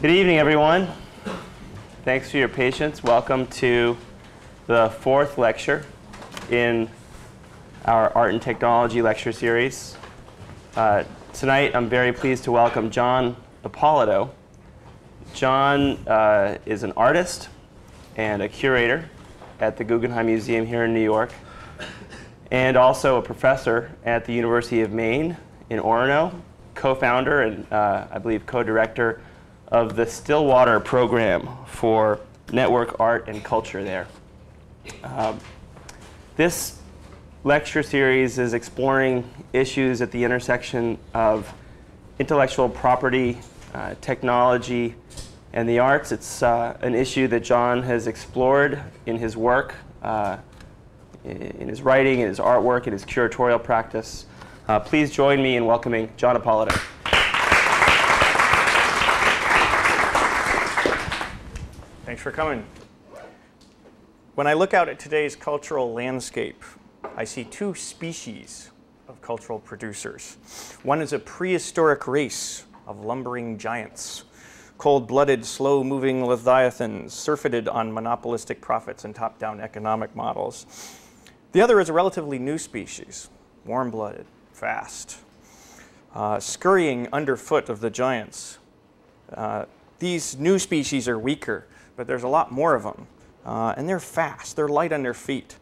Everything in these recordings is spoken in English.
Good evening, everyone. Thanks for your patience. Welcome to the fourth lecture in our Art and Technology lecture series. Tonight, I'm very pleased to welcome John Ipolito. John is an artist and a curator at the Guggenheim Museum here in New York, and also a professor at the University of Maine in Orono, co-founder and I believe co-director of the Stillwater program for network art and culture there. This lecture series is exploring issues at the intersection of intellectual property, technology, and the arts. It's an issue that John has explored in his work, in his writing, in his artwork, in his curatorial practice. Please join me in welcoming John Ipolito. Thanks for coming. When I look out at today's cultural landscape, I see two species of cultural producers. One is a prehistoric race of lumbering giants, cold-blooded, slow-moving leviathans, surfeited on monopolistic profits and top-down economic models. The other is a relatively new species, warm-blooded, fast, scurrying underfoot of the giants. These new species are weaker, but there's a lot more of them. And they're fast, they're light on their feet.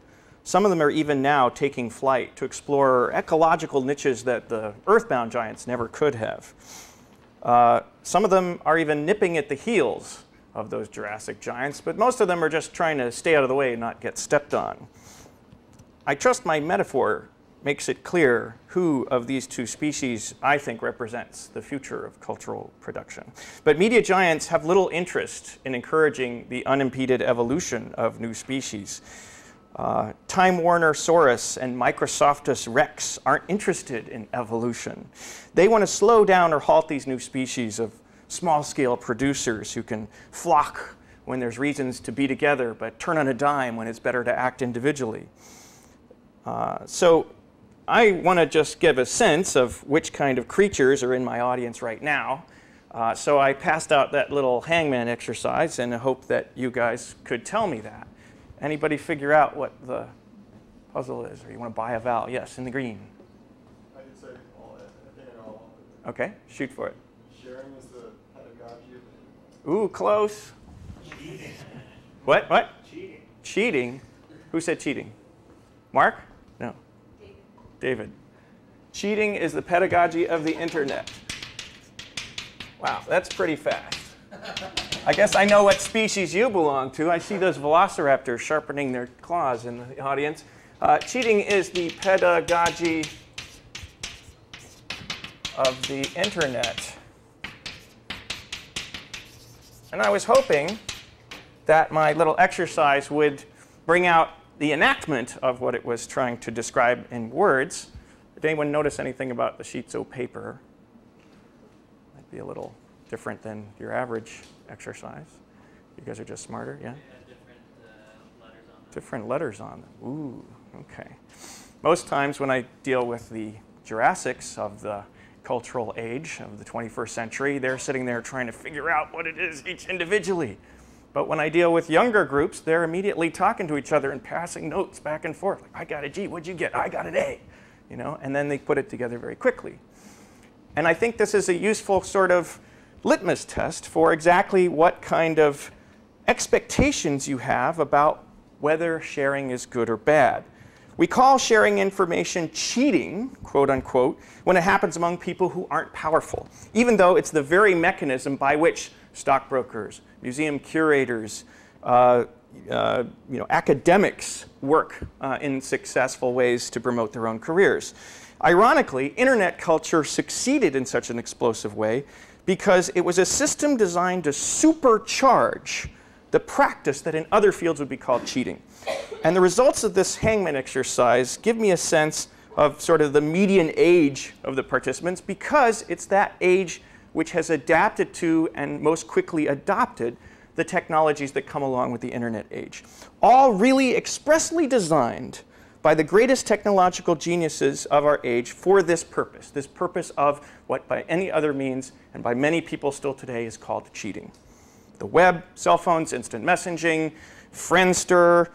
Some of them are even now taking flight to explore ecological niches that the earthbound giants never could have. Some of them are even nipping at the heels of those Jurassic giants, but most of them are just trying to stay out of the way and not get stepped on. I trust my metaphor makes it clear who of these two species I think represents the future of cultural production. But media giants have little interest in encouraging the unimpeded evolution of new species. Time Warner Saurus and Microsoftus Rex aren't interested in evolution. They want to slow down or halt these new species of small-scale producers who can flock when there's reasons to be together, but turn on a dime when it's better to act individually. So I want to just give a sense of which kind of creatures are in my audience right now. So I passed out that little Hangman exercise in the hope that you guys could tell me that. Anybody figure out what the puzzle is? Or you want to buy a vowel? Yes, in the green. I can say all that. I think I know all of it. OK, shoot for it. Sharing is the pedagogy of it. Ooh, close. Cheating. What? Cheating. Cheating? Who said cheating? Mark? No. David. Cheating is the pedagogy of the internet. Wow, that's pretty fast. I guess I know what species you belong to. I see those velociraptors sharpening their claws in the audience. Cheating is the pedagogy of the internet. And I was hoping that my little exercise would bring out the enactment of what it was trying to describe in words. Did anyone notice anything about the sheets of paper? Might be a little different than your average exercise. You guys are just smarter, yeah? Different letters on them. Ooh, okay. Most times when I deal with the Jurassics of the cultural age of the 21st century, they're sitting there trying to figure out what it is each individually. But when I deal with younger groups, they're immediately talking to each other and passing notes back and forth. Like, I got a G, what'd you get? I got an A. You know? And then they put it together very quickly. And I think this is a useful sort of litmus test for exactly what kind of expectations you have about whether sharing is good or bad. We call sharing information cheating, quote unquote, when it happens among people who aren't powerful, even though it's the very mechanism by which stockbrokers, museum curators, academics work in successful ways to promote their own careers. Ironically, internet culture succeeded in such an explosive way because it was a system designed to supercharge the practice that in other fields would be called cheating. And the results of this Hangman exercise give me a sense of sort of the median age of the participants, because it's that age which has adapted to and most quickly adopted the technologies that come along with the internet age. All really expressly designed by the greatest technological geniuses of our age for this purpose of what by any other means and by many people still today is called cheating. The web, cell phones, instant messaging, Friendster,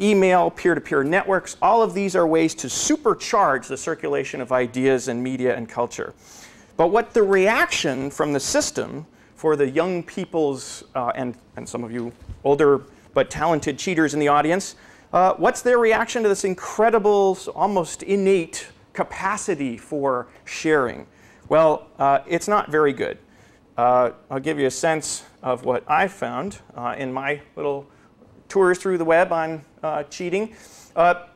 email, peer-to-peer networks, all of these are ways to supercharge the circulation of ideas and media and culture. But what the reaction from the system for the young people's, and some of you older but talented cheaters in the audience, what's their reaction to this incredible, almost innate capacity for sharing? Well, it's not very good. I'll give you a sense of what I found in my little tours through the web on cheating.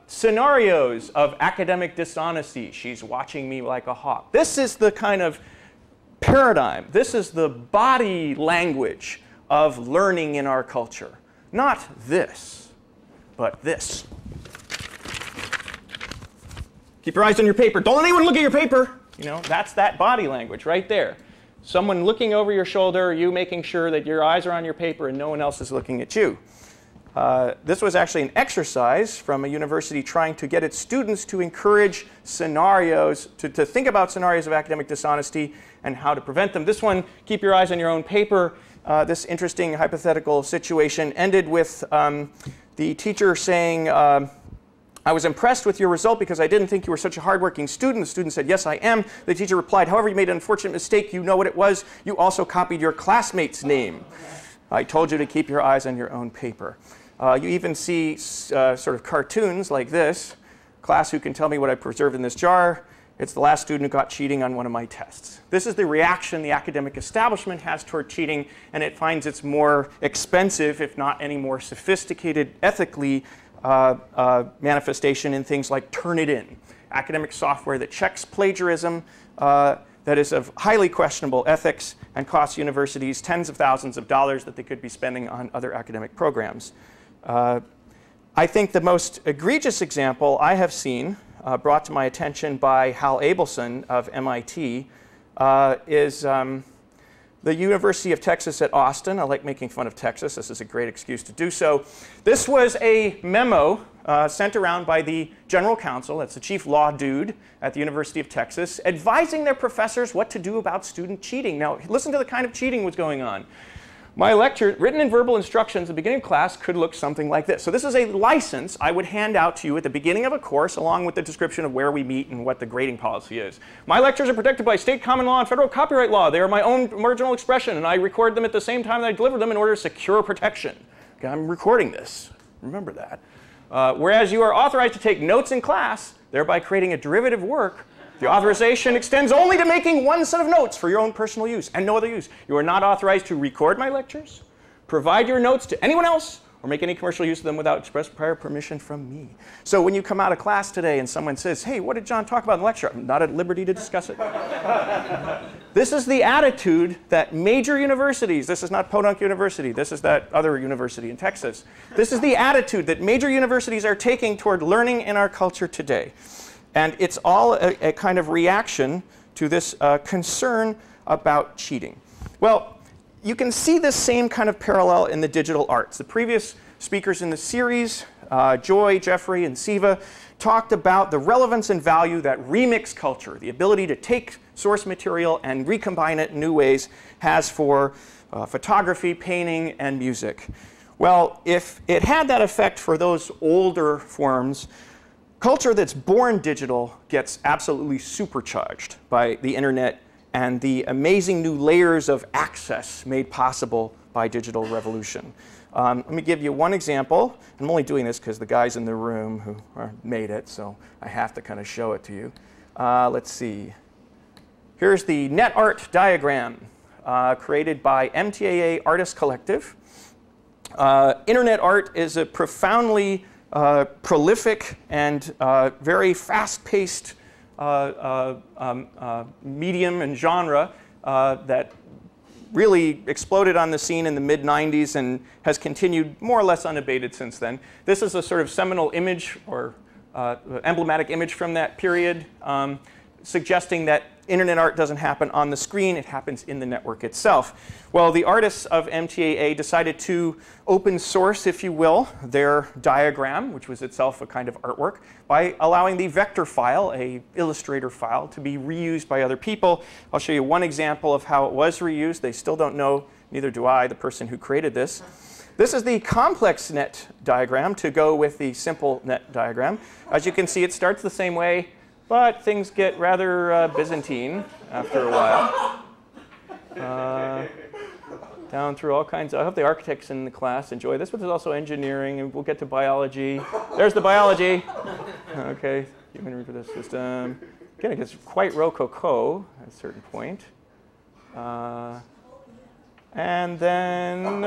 Scenarios of academic dishonesty. She's watching me like a hawk. This is the kind of paradigm. This is the body language of learning in our culture. Not this, but this. Keep your eyes on your paper. Don't let anyone look at your paper. You know, that's that body language right there. Someone looking over your shoulder, you making sure that your eyes are on your paper and no one else is looking at you. This was actually an exercise from a university trying to get its students to encourage scenarios, to think about scenarios of academic dishonesty and how to prevent them. This one, keep your eyes on your own paper. This interesting hypothetical situation ended with the teacher saying, I was impressed with your result because I didn't think you were such a hardworking student. The student said, yes, I am. The teacher replied, however, you made an unfortunate mistake. You know what it was. You also copied your classmate's name. I told you to keep your eyes on your own paper. You even see sort of cartoons like this. Class, who can tell me what I preserved in this jar? It's the last student who got cheating on one of my tests. This is the reaction the academic establishment has toward cheating, and it finds it's more expensive, if not any more sophisticated, ethically manifestation in things like Turnitin, academic software that checks plagiarism, that is of highly questionable ethics and costs universities tens of thousands of dollars that they could be spending on other academic programs. I think the most egregious example I have seen, brought to my attention by Hal Abelson of MIT, is the University of Texas at Austin. I like making fun of Texas. This is a great excuse to do so. This was a memo sent around by the general counsel, that's the chief law dude at the University of Texas, advising their professors what to do about student cheating. Now, listen to the kind of cheating was going on. My lecture, written and verbal instructions at the beginning of class, could look something like this. So this is a license I would hand out to you at the beginning of a course, along with the description of where we meet and what the grading policy is. My lectures are protected by state common law and federal copyright law. They are my own marginal expression, and I record them at the same time that I deliver them in order to secure protection. Okay, I'm recording this. Remember that. Whereas you are authorized to take notes in class, thereby creating a derivative work, the authorization extends only to making one set of notes for your own personal use and no other use. You are not authorized to record my lectures, provide your notes to anyone else, or make any commercial use of them without express prior permission from me. So when you come out of class today and someone says, hey, what did John talk about in the lecture? I'm not at liberty to discuss it. This is the attitude that major universities, this is not Podunk University, this is that other university in Texas. This is the attitude that major universities are taking toward learning in our culture today. And it's all a kind of reaction to this concern about cheating. Well, you can see this same kind of parallel in the digital arts. The previous speakers in the series, Joy, Jeffrey, and Siva, talked about the relevance and value that remix culture, the ability to take source material and recombine it in new ways, has for photography, painting, and music. Well, if it had that effect for those older forms, culture that's born digital gets absolutely supercharged by the internet and the amazing new layers of access made possible by digital revolution. Let me give you one example. I'm only doing this because the guys in the room who made it, so I have to kind of show it to you. Let's see. Here's the net art diagram created by MTAA Artist Collective. Internet art is a profoundly prolific and very fast-paced medium and genre that really exploded on the scene in the mid-90s and has continued more or less unabated since then. This is a sort of seminal image or emblematic image from that period, suggesting that internet art doesn't happen on the screen, it happens in the network itself. Well, the artists of MTAA decided to open source, if you will, their diagram, which was itself a kind of artwork, by allowing the vector file, a Illustrator file, to be reused by other people. I'll show you one example of how it was reused. They still don't know, neither do I, the person who created this. This is the complex net diagram to go with the simple net diagram. As you can see, it starts the same way, but things get rather Byzantine after a while. Down through all kinds of, I hope the architects in the class enjoy this, but there's also engineering, and we'll get to biology. There's the biology. Okay, human reproductive system. Again, it gets quite rococo at a certain point. And then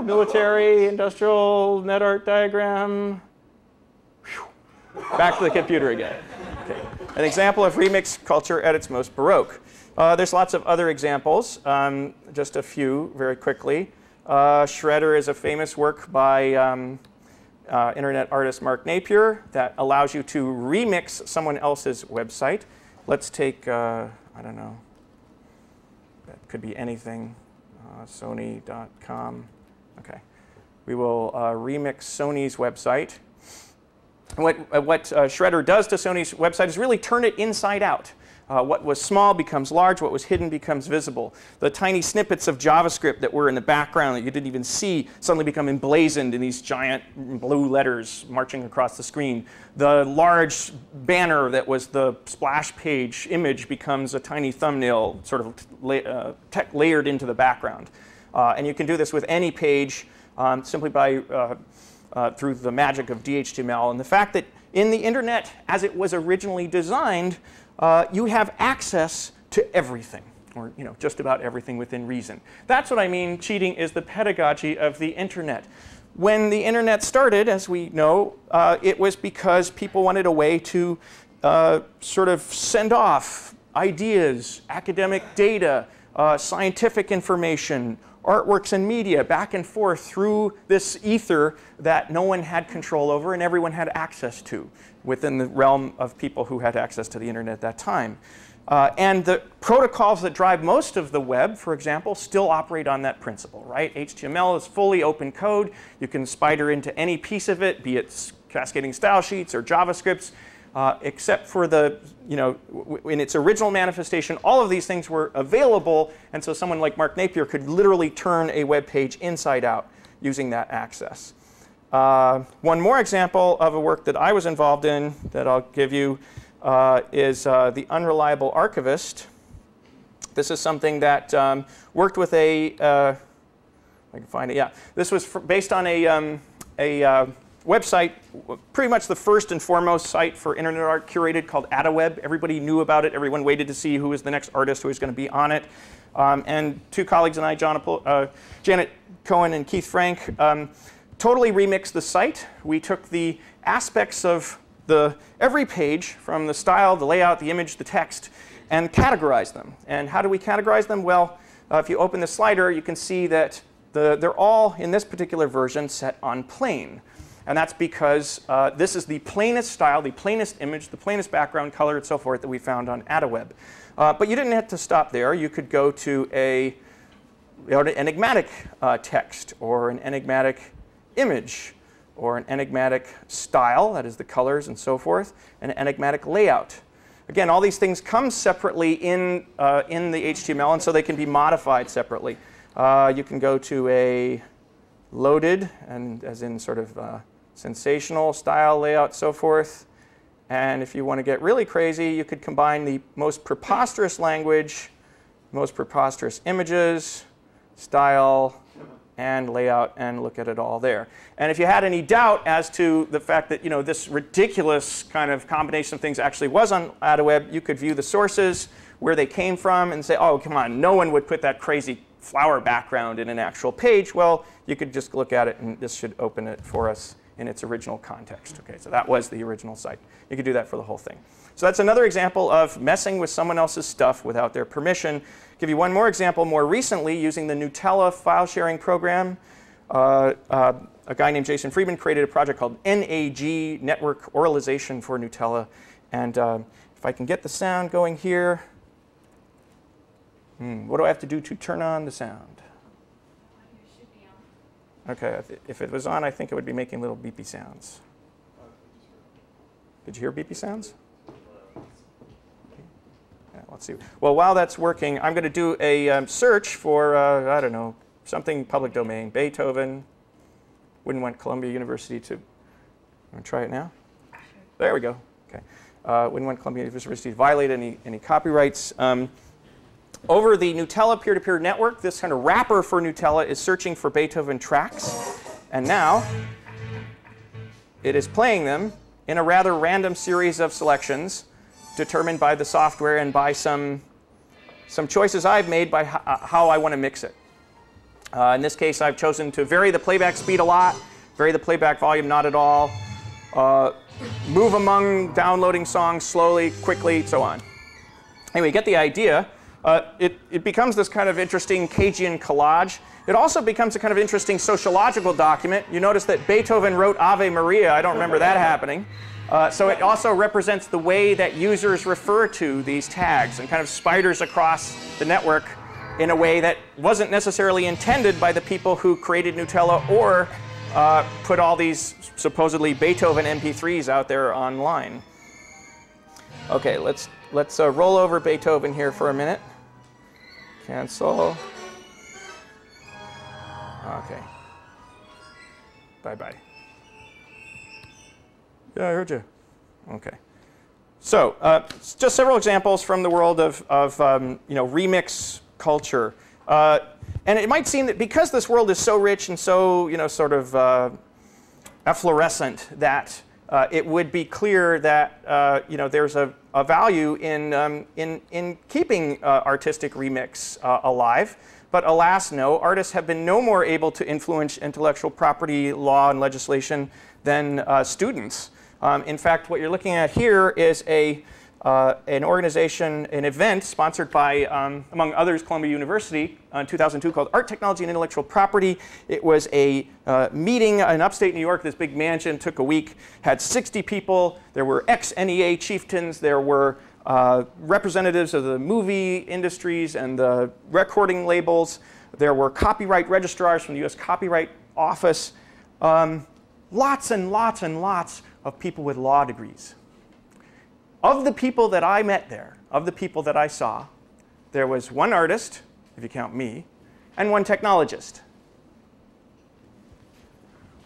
military, industrial, net art diagram. Whew. Back to the computer again. Okay. An example of remix culture at its most Baroque. There's lots of other examples, just a few very quickly. Shredder is a famous work by internet artist Mark Napier that allows you to remix someone else's website. Let's take, I don't know, that could be anything, Sony.com. Okay. We will remix Sony's website. What Shredder does to Sony's website is really turn it inside out. What was small becomes large, what was hidden becomes visible. The tiny snippets of JavaScript that were in the background that you didn't even see suddenly become emblazoned in these giant blue letters marching across the screen. The large banner that was the splash page image becomes a tiny thumbnail sort of layered into the background. And you can do this with any page simply by through the magic of DHTML. And the fact that in the internet, as it was originally designed, you have access to everything, or just about everything within reason. That's what I mean. Cheating is the pedagogy of the internet. When the internet started, as we know, it was because people wanted a way to sort of send off ideas, academic data, scientific information, artworks and media back and forth through this ether that no one had control over and everyone had access to within the realm of people who had access to the internet at that time. And the protocols that drive most of the web, for example, still operate on that principle, right? HTML is fully open code. You can spider into any piece of it, be it cascading style sheets or JavaScripts. Except for the, in its original manifestation, all of these things were available, and so someone like Mark Napier could literally turn a web page inside out using that access. One more example of a work that I was involved in that I'll give you is the Unreliable archivist. This is something that worked with a, I can find it, yeah. This was based on a website, pretty much the first and foremost site for internet art curated, called AdaWeb. Everybody knew about it. Everyone waited to see who was the next artist who was going to be on it. And two colleagues and I, Janet Cohen and Keith Frank, totally remixed the site. We took the aspects of every page, from the style, the layout, the image, the text, and categorized them. And how do we categorize them? Well, if you open the slider, you can see that they're all, in this particular version, set on plain. And that's because this is the plainest style, the plainest image, the plainest background color, and so forth that we found on AdaWeb. But you didn't have to stop there. You could go to an enigmatic text, or an enigmatic image, or an enigmatic style, that is the colors and so forth, an enigmatic layout. Again, all these things come separately in the HTML, and so they can be modified separately. You can go to a loaded, and as in sort of sensational style, layout, so forth. And if you want to get really crazy, you could combine the most preposterous language, most preposterous images, style, and layout, and look at it all there. And if you had any doubt as to the fact that this ridiculous kind of combination of things actually was on AdaWeb, you could view the sources, where they came from, and say, oh, come on, no one would put that crazy flower background in an actual page. Well, you could just look at it, and this should open it for us in its original context. Okay, so that was the original site. You could do that for the whole thing. So that's another example of messing with someone else's stuff without their permission. I'll give you one more example more recently using the Nutella file sharing program. A guy named Jason Friedman created a project called NAG, Network Oralization for Nutella. And if I can get the sound going here. What do I have to do to turn on the sound? It should be on. Okay, if it was on, I think it would be making little beepy sounds. Did you hear beepy sounds? Yeah, let's see. Well, while that's working, I'm going to do a search for, I don't know, something public domain. Beethoven. Wouldn't want Columbia University to. Want to try it now? Sure. There we go. Okay. Wouldn't want Columbia University to violate any copyrights. Over the Gnutella peer-to-peer network, this kind of wrapper for Gnutella is searching for Beethoven tracks. And now it is playing them in a rather random series of selections determined by the software and by some choices I've made by how I want to mix it. In this case, I've chosen to vary the playback speed a lot, vary the playback volume not at all, move among downloading songs slowly, quickly, so on. Anyway, you get the idea. It becomes this kind of interesting Cagean collage. It also becomes a kind of interesting sociological document. You notice that Beethoven wrote Ave Maria. I don't remember that happening. So it also represents the way that users refer to these tags and kind of spiders across the network in a way that wasn't necessarily intended by the people who created Gnutella or put all these supposedly Beethoven MP3s out there online. Okay, let's roll over Beethoven here for a minute. Cancel. Okay. Bye-bye. Yeah, I heard you. Okay. So, just several examples from the world of remix culture. And it might seem that because this world is so rich and so, sort of efflorescent, that it would be clear that there's a value in keeping artistic remix alive. But alas, no. Artists have been no more able to influence intellectual property law and legislation than students. In fact, what you're looking at here is an organization, an event sponsored by, among others, Columbia University in 2002 called Art, Technology, and Intellectual Property. It was a meeting in upstate New York, this big mansion, took a week, had 60 people. There were ex-NEA chieftains. There were representatives of the movie industries and the recording labels. There were copyright registrars from the US Copyright Office. Lots and lots and lots of people with law degrees. Of the people that I met there, of the people that I saw, there was one artist, if you count me, and one technologist.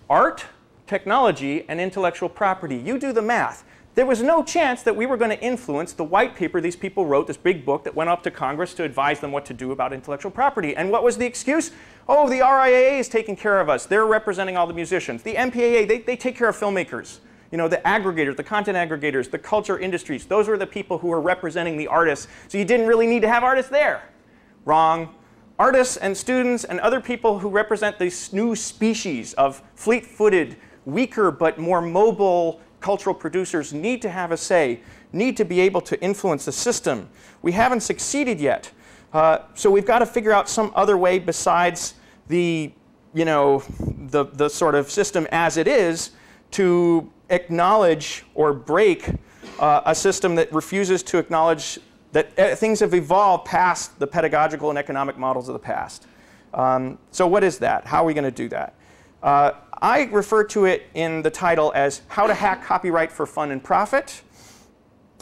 Art, technology, and intellectual property. You do the math. There was no chance that we were going to influence the white paper these people wrote, this big book that went up to Congress to advise them what to do about intellectual property. And what was the excuse? Oh, the RIAA is taking care of us. They're representing all the musicians. The MPAA, they take care of filmmakers. The aggregators, the content aggregators, the culture industries, those were the people who were representing the artists. So you didn't really need to have artists there. Wrong. Artists and students and other people who represent this new species of fleet-footed, weaker but more mobile cultural producers need to have a say, need to be able to influence the system. We haven't succeeded yet. So we've got to figure out some other way besides the sort of system as it is to acknowledge or break a system that refuses to acknowledge that things have evolved past the pedagogical and economic models of the past. So what is that? How are we going to do that? I refer to it in the title as How to Hack Copyright for Fun and Profit.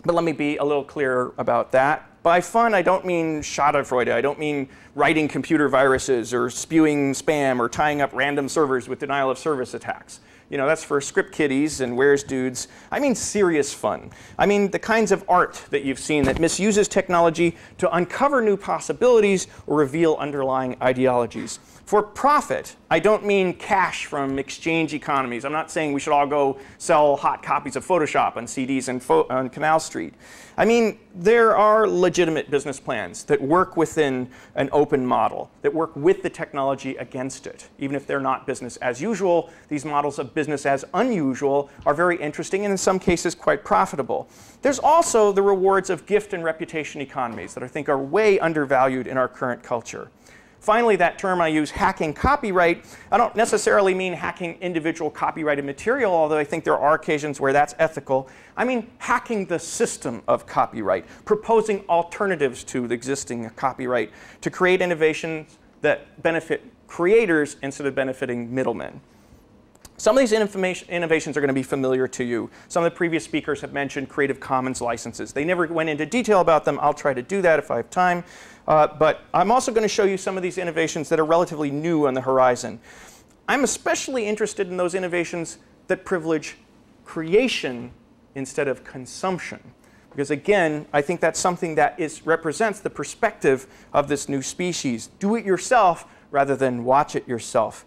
But let me be a little clearer about that. By fun, I don't mean Schadenfreude. I don't mean writing computer viruses or spewing spam or tying up random servers with denial of service attacks. That's for script kiddies and where's dudes. I mean serious fun. I mean the kinds of art that you've seen that misuses technology to uncover new possibilities or reveal underlying ideologies. For profit, I don't mean cash from exchange economies. I'm not saying we should all go sell hot copies of Photoshop on CDs on Canal Street. I mean, there are legitimate business plans that work within an open model, that work with the technology against it. Even if they're not business as usual, these models of business as unusual are very interesting and in some cases quite profitable. There's also the rewards of gift and reputation economies that I think are way undervalued in our current culture. Finally, that term I use, hacking copyright, I don't necessarily mean hacking individual copyrighted material, although I think there are occasions where that's ethical. I mean hacking the system of copyright, proposing alternatives to the existing copyright to create innovations that benefit creators instead of benefiting middlemen. Some of these innovations are going to be familiar to you. Some of the previous speakers have mentioned Creative Commons licenses. They never went into detail about them. I'll try to do that if I have time. But I'm also going to show you some of these innovations that are relatively new on the horizon. I'm especially interested in those innovations that privilege creation instead of consumption. Because again, I think that's something that represents the perspective of this new species. Do it yourself rather than watch it yourself.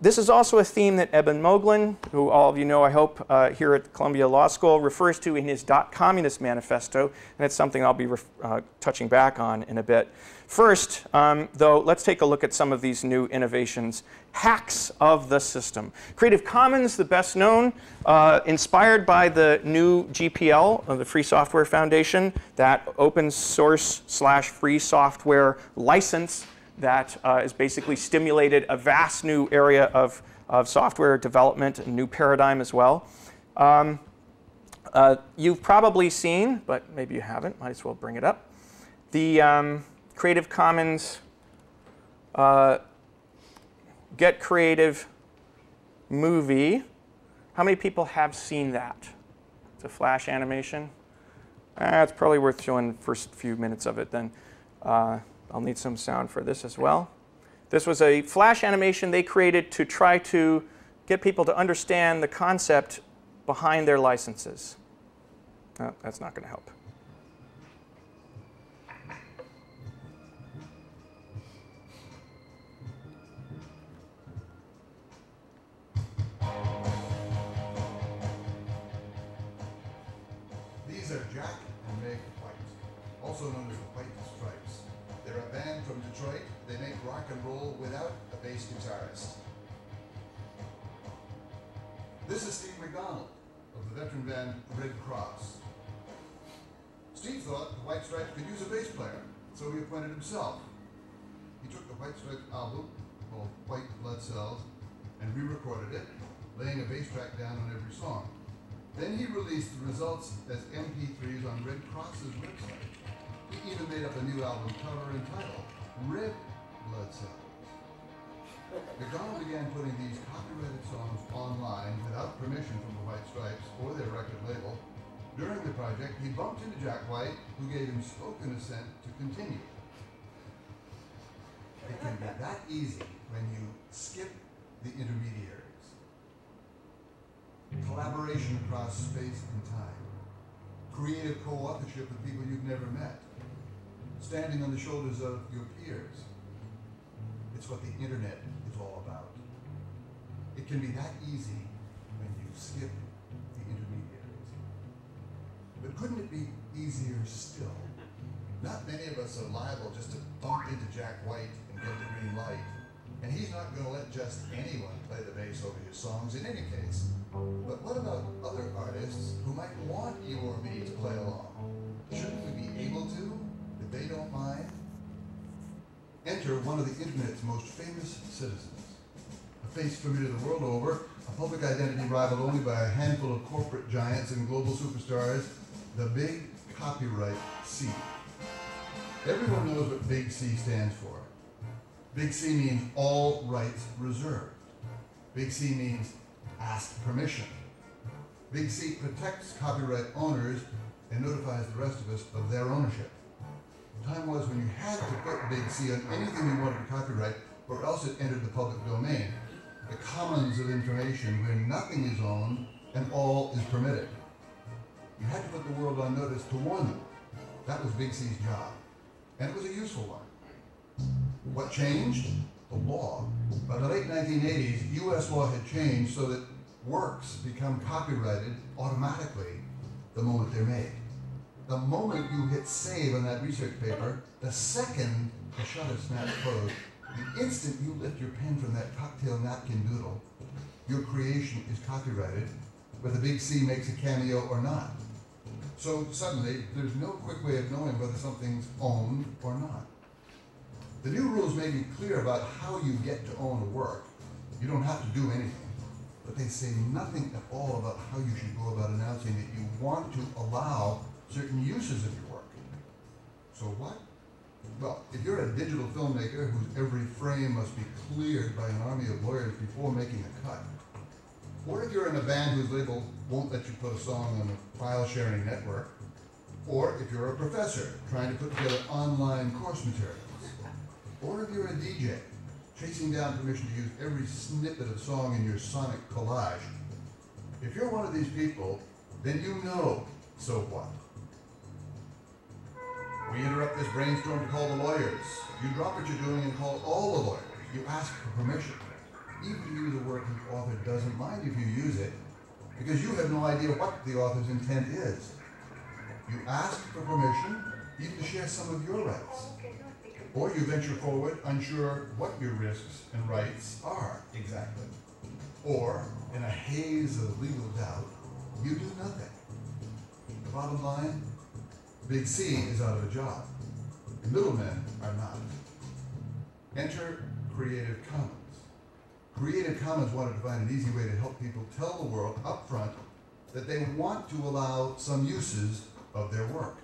This is also a theme that Eben Moglen, who all of you know, I hope, here at Columbia Law School, refers to in his .communist manifesto, and it's something I'll be touching back on in a bit. First, though, let's take a look at some of these new innovations. Hacks of the system. Creative Commons, the best known, inspired by the new GPL of the Free Software Foundation, that open source / free software license that has basically stimulated a vast new area of software development, a new paradigm as well. You've probably seen, but maybe you haven't, might as well bring it up, the Creative Commons Get Creative movie. How many people have seen that? It's a Flash animation. It's probably worth showing the first few minutes of it then. I'll need some sound for this as well. This was a Flash animation they created to try to get people to understand the concept behind their licenses. Oh, that's not going to help. These are Jack and Meg White, also known as the White Stripes. They're a band from Detroit. They make rock and roll without a bass guitarist. This is Steve McDonald of the veteran band Red Cross. Steve thought the White Stripes could use a bass player, so he appointed himself. He took the White Stripes album called White Blood Cells and re-recorded it, laying a bass track down on every song. Then he released the results as MP3s on Red Cross's website. He even made up a new album cover entitled Red Blood Cells. McDonald began putting these copyrighted songs online without permission from the White Stripes or their record label. During the project, he bumped into Jack White, who gave him spoken assent to continue. It can be that easy when you skip the intermediaries. Collaboration across space and time. Creative co-authorship with people you've never met. Standing on the shoulders of your peers. It's what the internet is all about. It can be that easy when you skip the intermediaries. But couldn't it be easier still? Not many of us are liable just to bump into Jack White and get the green light. And he's not going to let just anyone play the bass over his songs in any case. But what about other artists who might want you or me to play along? Shouldn't we be able to, if they don't mind? Enter one of the internet's most famous citizens. A face familiar the world over, a public identity rivaled only by a handful of corporate giants and global superstars, the Big Copyright C. Everyone knows what Big C stands for. Big C means all rights reserved. Big C means ask permission. Big C protects copyright owners and notifies the rest of us of their ownership. Time was when you had to put Big C on anything you wanted to copyright, or else it entered the public domain, the commons of information where nothing is owned and all is permitted. You had to put the world on notice to warn them. That was Big C's job, and it was a useful one. What changed? The law. By the late 1980s, US law had changed so that works become copyrighted automatically the moment they're made. The moment you hit save on that research paper, the second the shutter snaps closed, the instant you lift your pen from that cocktail napkin doodle, your creation is copyrighted, whether Big C makes a cameo or not. So suddenly, there's no quick way of knowing whether something's owned or not. The new rules may be clear about how you get to own a work. You don't have to do anything. But they say nothing at all about how you should go about announcing that you want to allow certain uses of your work. So what? Well, if you're a digital filmmaker whose every frame must be cleared by an army of lawyers before making a cut, or if you're in a band whose label won't let you put a song on a file-sharing network, or if you're a professor trying to put together online course materials, or if you're a DJ chasing down permission to use every snippet of song in your sonic collage, if you're one of these people, then you know, so what? We interrupt this brainstorm to call the lawyers. You drop what you're doing and call all the lawyers. You ask for permission. Even to use a work whose author doesn't mind if you use it, because you have no idea what the author's intent is. You ask for permission, even to share some of your rights. Or you venture forward unsure what your risks and rights are exactly. Or, in a haze of legal doubt, you do nothing. The bottom line, Big C is out of a job. The middlemen are not. Enter Creative Commons. Creative Commons wanted to find an easy way to help people tell the world up front that they want to allow some uses of their work.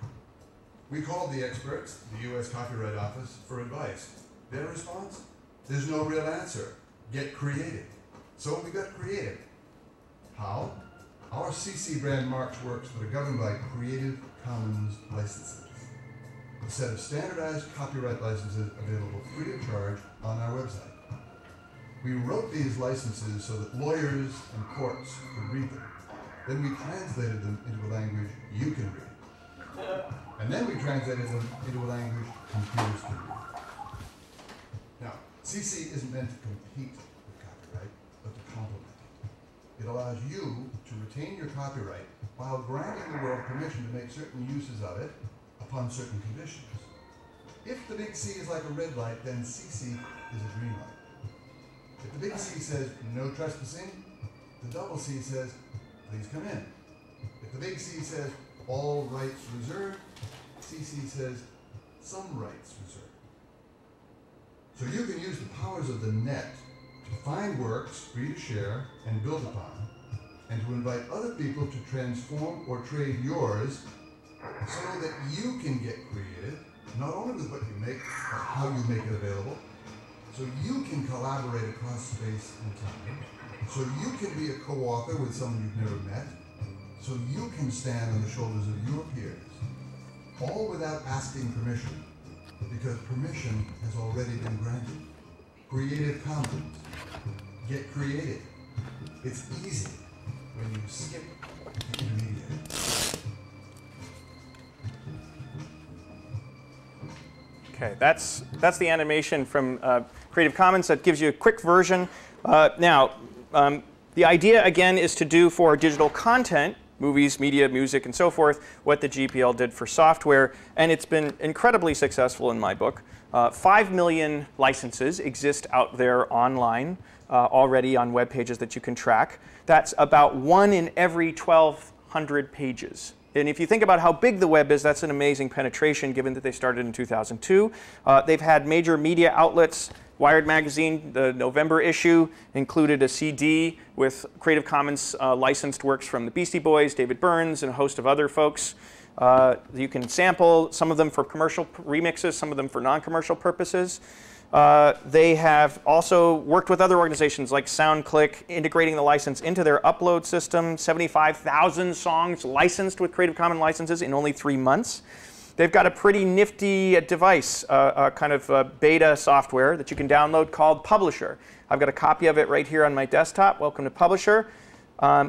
We called the experts, the US Copyright Office, for advice. Their response? There's no real answer. Get creative. So we got creative. How? Our CC brand marks works that are governed by Creative Commons licenses. A set of standardized copyright licenses available free of charge on our website. We wrote these licenses so that lawyers and courts could read them. Then we translated them into a language you can read. And then we translated them into a language computers can read. Now, CC isn't meant to compete with copyright, but to complement it. It allows you to retain your copyright while granting the world permission to make certain uses of it upon certain conditions. If the big C is like a red light, then CC is a green light. If the big C says no trespassing, the double C says please come in. If the big C says all rights reserved, CC says some rights reserved. So you can use the powers of the net to find works for you to share and build upon, and to invite other people to transform or trade yours so that you can get creative, not only with what you make, but how you make it available, so you can collaborate across space and time, so you can be a co-author with someone you've never met, so you can stand on the shoulders of your peers, all without asking permission, because permission has already been granted. Creative Commons. Get creative. It's easy when you skip the intermediary. Okay, that's the animation from Creative Commons. That gives you a quick version. Now, the idea, again, is to do for digital content, movies, media, music, and so forth, what the GPL did for software. And it's been incredibly successful in my book. 5 million licenses exist out there online already on web pages that you can track. That's about 1 in every 1,200 pages. And if you think about how big the web is, that's an amazing penetration given that they started in 2002. They've had major media outlets. Wired magazine, the November issue, included a CD with Creative Commons licensed works from the Beastie Boys, David Burns, and a host of other folks. You can sample some of them for commercial remixes, some of them for non-commercial purposes. They have also worked with other organizations like SoundClick, integrating the license into their upload system. 75,000 songs licensed with Creative Commons licenses in only 3 months. They've got a pretty nifty device, kind of beta software that you can download called Publisher. I've got a copy of it right here on my desktop. Welcome to Publisher.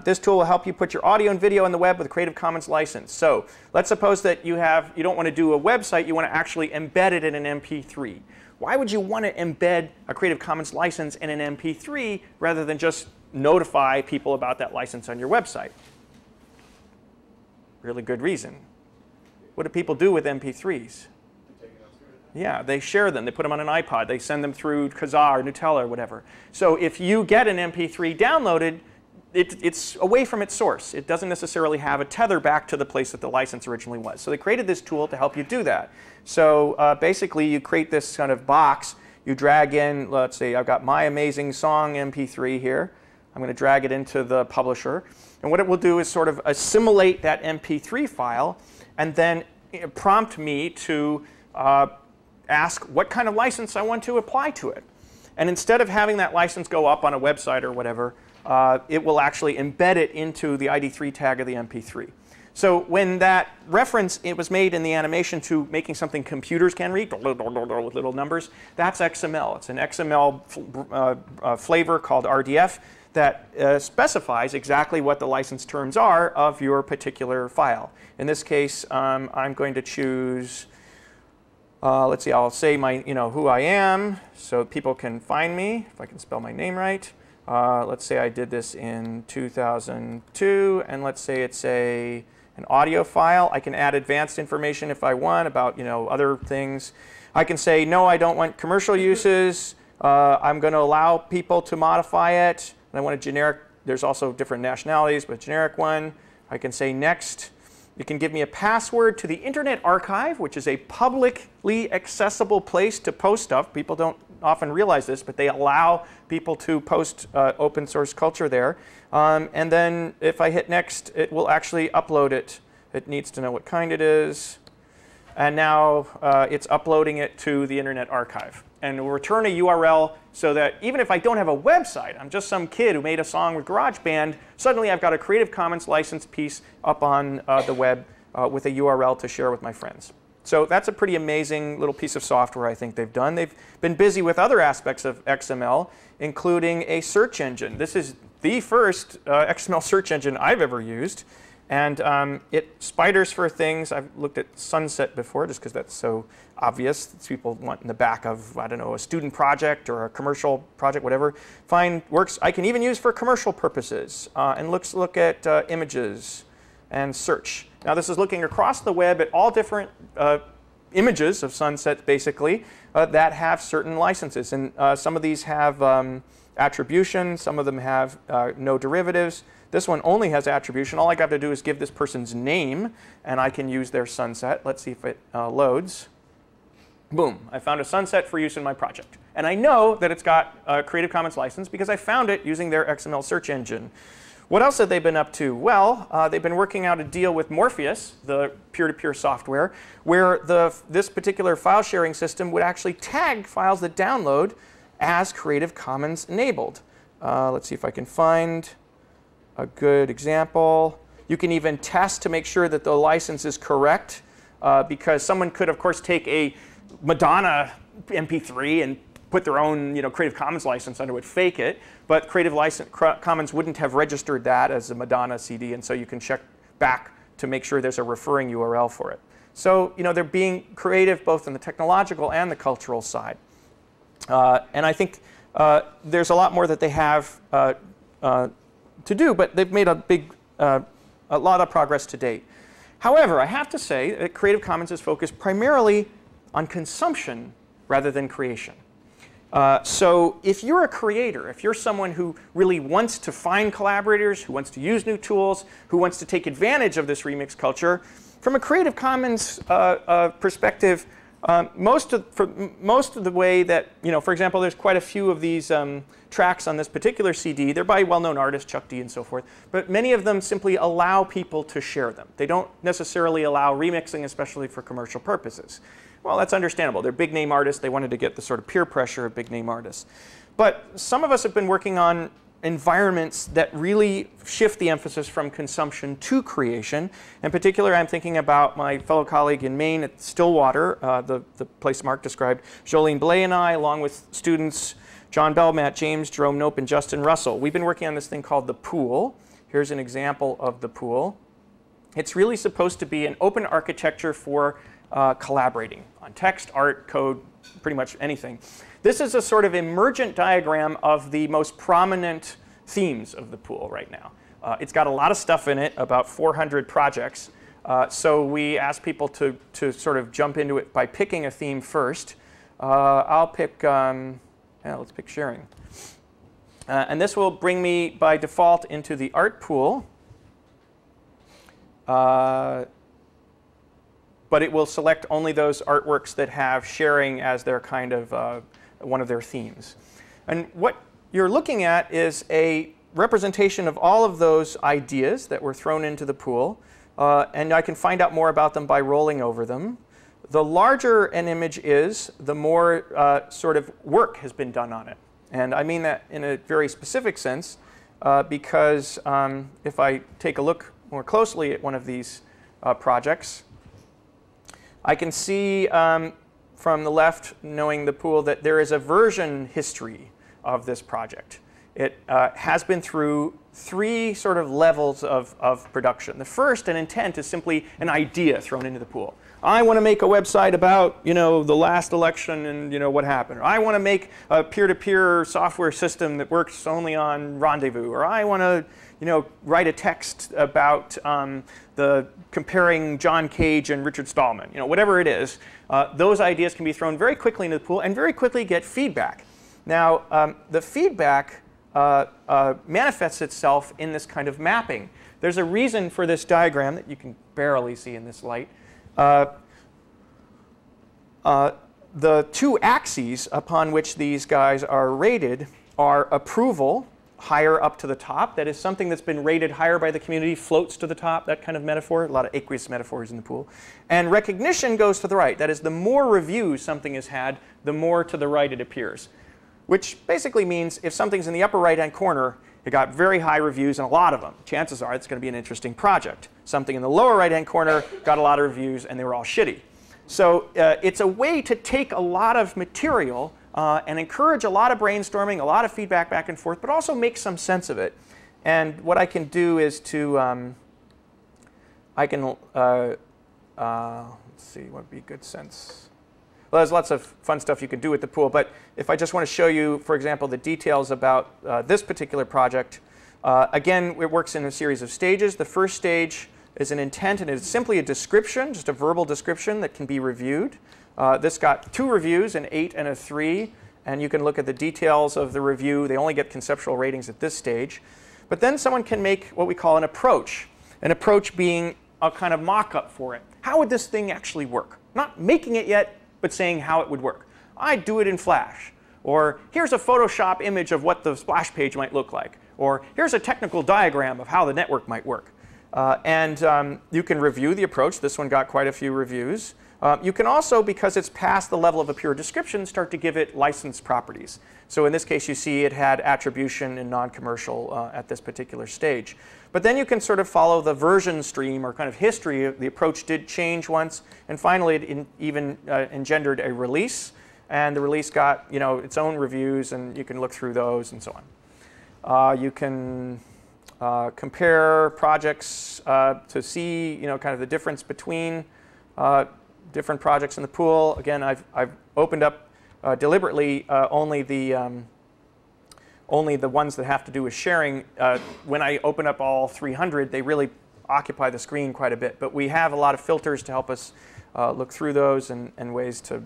This tool will help you put your audio and video on the web with a Creative Commons license. So let's suppose that you don't want to do a website, you want to actually embed it in an MP3. Why would you want to embed a Creative Commons license in an MP3 rather than just notify people about that license on your website? Really good reason. What do people do with MP3s? Yeah, they share them. They put them on an iPod. They send them through Kazaa or Nutella or whatever. So if you get an MP3 downloaded, it's away from its source. It doesn't necessarily have a tether back to the place that the license originally was. So they created this tool to help you do that. So basically, you create this kind of box. You drag in, let's see, I've got My Amazing Song MP3 here. I'm going to drag it into the publisher. And what it will do is sort of assimilate that MP3 file and then prompt me to ask what kind of license I want to apply to it. And instead of having that license go up on a website or whatever, it will actually embed it into the ID3 tag of the MP3. So when that reference it was made in the animation to making something computers can read with little numbers, that's XML. It's an XML flavor called RDF that specifies exactly what the license terms are of your particular file. In this case, I'm going to choose, let's see, I'll say my, who I am so people can find me, if I can spell my name right. Let's say I did this in 2002, and let's say it's an audio file. I can add advanced information if I want about other things. I can say, no, I don't want commercial uses. I'm going to allow people to modify it. And I want a generic, there's also different nationalities, but a generic one. I can say next. You can give me a password to the Internet Archive, which is a publicly accessible place to post stuff. People don't often realize this, but they allow people to post open source culture there. And then if I hit next, it will actually upload it. It needs to know what kind it is. And now it's uploading it to the Internet Archive. And it will return a URL so that even if I don't have a website, I'm just some kid who made a song with GarageBand, suddenly I've got a Creative Commons licensed piece up on the web with a URL to share with my friends. So that's a pretty amazing little piece of software I think they've done. They've been busy with other aspects of XML, including a search engine. This is the first XML search engine I've ever used. And it spiders for things. I've looked at Sunset before just because that's so obvious. It's people want in the back of, I don't know, a student project or a commercial project, whatever. Find works I can even use for commercial purposes. And look at images and search. Now this is looking across the web at all different images of sunsets, basically, that have certain licenses. And some of these have attribution. Some of them have no derivatives. This one only has attribution. All I got to do is give this person's name, and I can use their sunset. Let's see if it loads. Boom, I found a sunset for use in my project. And I know that it's got a Creative Commons license because I found it using their XML search engine. What else have they been up to? Well, they've been working out a deal with Morpheus, the peer-to-peer software, where this particular file sharing system would actually tag files that download as Creative Commons enabled. Let's see if I can find a good example. You can even test to make sure that the license is correct because someone could, of course, take a Madonna MP3 and put their own Creative Commons license under it, fake it, but Creative Commons wouldn't have registered that as a Madonna CD, and so you can check back to make sure there's a referring URL for it. So they're being creative both on the technological and the cultural side. And I think there's a lot more that they have to do, but they've made a lot of progress to date. However, I have to say that Creative Commons is focused primarily on consumption rather than creation. So if you're a creator, if you're someone who really wants to find collaborators, who wants to use new tools, who wants to take advantage of this remix culture, from a Creative Commons perspective, most of the way that, for example, there's quite a few of these tracks on this particular CD. They're by well-known artists, Chuck D and so forth. But many of them simply allow people to share them. They don't necessarily allow remixing, especially for commercial purposes. Well, that's understandable. They're big-name artists. They wanted to get the sort of peer pressure of big-name artists. But some of us have been working on environments that really shift the emphasis from consumption to creation. In particular, I'm thinking about my fellow colleague in Maine at Stillwater, the place Mark described, Jolene Blay and I, along with students John Bell, Matt James, Jerome Nope, and Justin Russell. We've been working on this thing called the Pool. Here's an example of the Pool. It's really supposed to be an open architecture for collaborating on text, art, code, pretty much anything. This is a sort of emergent diagram of the most prominent themes of the Pool right now. It's got a lot of stuff in it, about 400 projects. So we asked people to sort of jump into it by picking a theme first. I'll pick, let's pick sharing. And this will bring me by default into the art pool. But it will select only those artworks that have sharing as their kind of one of their themes. And what you're looking at is a representation of all of those ideas that were thrown into the pool. And I can find out more about them by rolling over them. The larger an image is, the more sort of work has been done on it. And I mean that in a very specific sense, because if I take a look more closely at one of these projects, I can see from the left, knowing the pool, that there is a version history of this project. It has been through 3 sort of levels of production. The first, an intent, is simply an idea thrown into the pool. I want to make a website about, the last election and, what happened. Or I want to make a peer-to-peer software system that works only on Rendezvous. Or I want to, write a text about the comparing John Cage and Richard Stallman. Whatever it is, those ideas can be thrown very quickly into the pool and very quickly get feedback. Now, the feedback manifests itself in this kind of mapping. There's a reason for this diagram that you can barely see in this light. The 2 axes upon which these guys are rated are approval, higher up to the top. That is, something that's been rated higher by the community floats to the top, that kind of metaphor. A lot of aqueous metaphors in the pool. And recognition goes to the right. That is, the more reviews something has had, the more to the right it appears. Which basically means if something's in the upper right-hand corner, it got very high reviews and a lot of them. Chances are it's going to be an interesting project. Something in the lower right-hand corner got a lot of reviews and they were all shitty. So it's a way to take a lot of material and encourage a lot of brainstorming, a lot of feedback back and forth, but also make some sense of it. And what I can do is to, let's see, what would be good sense? Well, there's lots of fun stuff you can do with the pool, but if I just want to show you, for example, the details about this particular project, again, it works in a series of stages. The first stage is an intent, and it's simply a description, just a verbal description that can be reviewed. This got 2 reviews, an 8 and a 3, and you can look at the details of the review. They only get conceptual ratings at this stage. But then someone can make what we call an approach being a kind of mock-up for it. How would this thing actually work? Not making it yet, but saying how it would work. I'd do it in Flash. Or here's a Photoshop image of what the splash page might look like. Or here's a technical diagram of how the network might work. You can review the approach. This one got quite a few reviews. You can also, because it's past the level of a pure description, start to give it license properties. So in this case, you see it had attribution and non-commercial at this particular stage. But then you can sort of follow the version stream or kind of history. The approach did change once. And finally, it even engendered a release. And the release got its own reviews, and you can look through those and so on. You can compare projects to see kind of the difference between different projects in the pool. Again, I've opened up deliberately only the ones that have to do with sharing. When I open up all 300, they really occupy the screen quite a bit. But we have a lot of filters to help us look through those and ways to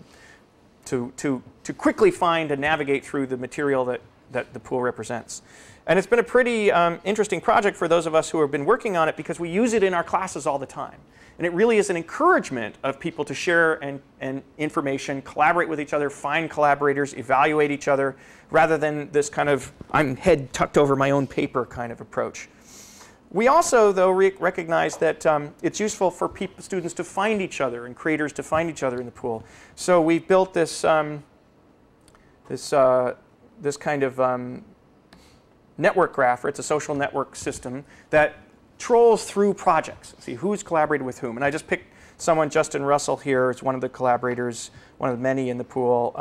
quickly find and navigate through the material that the pool represents. And it's been a pretty interesting project for those of us who have been working on it, because we use it in our classes all the time. And it really is an encouragement of people to share and information, collaborate with each other, find collaborators, evaluate each other, rather than this kind of I'm head tucked over my own paper kind of approach. We also, though, recognize that it's useful for students to find each other and creators to find each other in the pool. So we've built this this kind of network graph, or it's a social network system that trolls through projects, see who's collaborated with whom. And I just picked someone, Justin Russell here, is one of the collaborators, one of the many in the pool.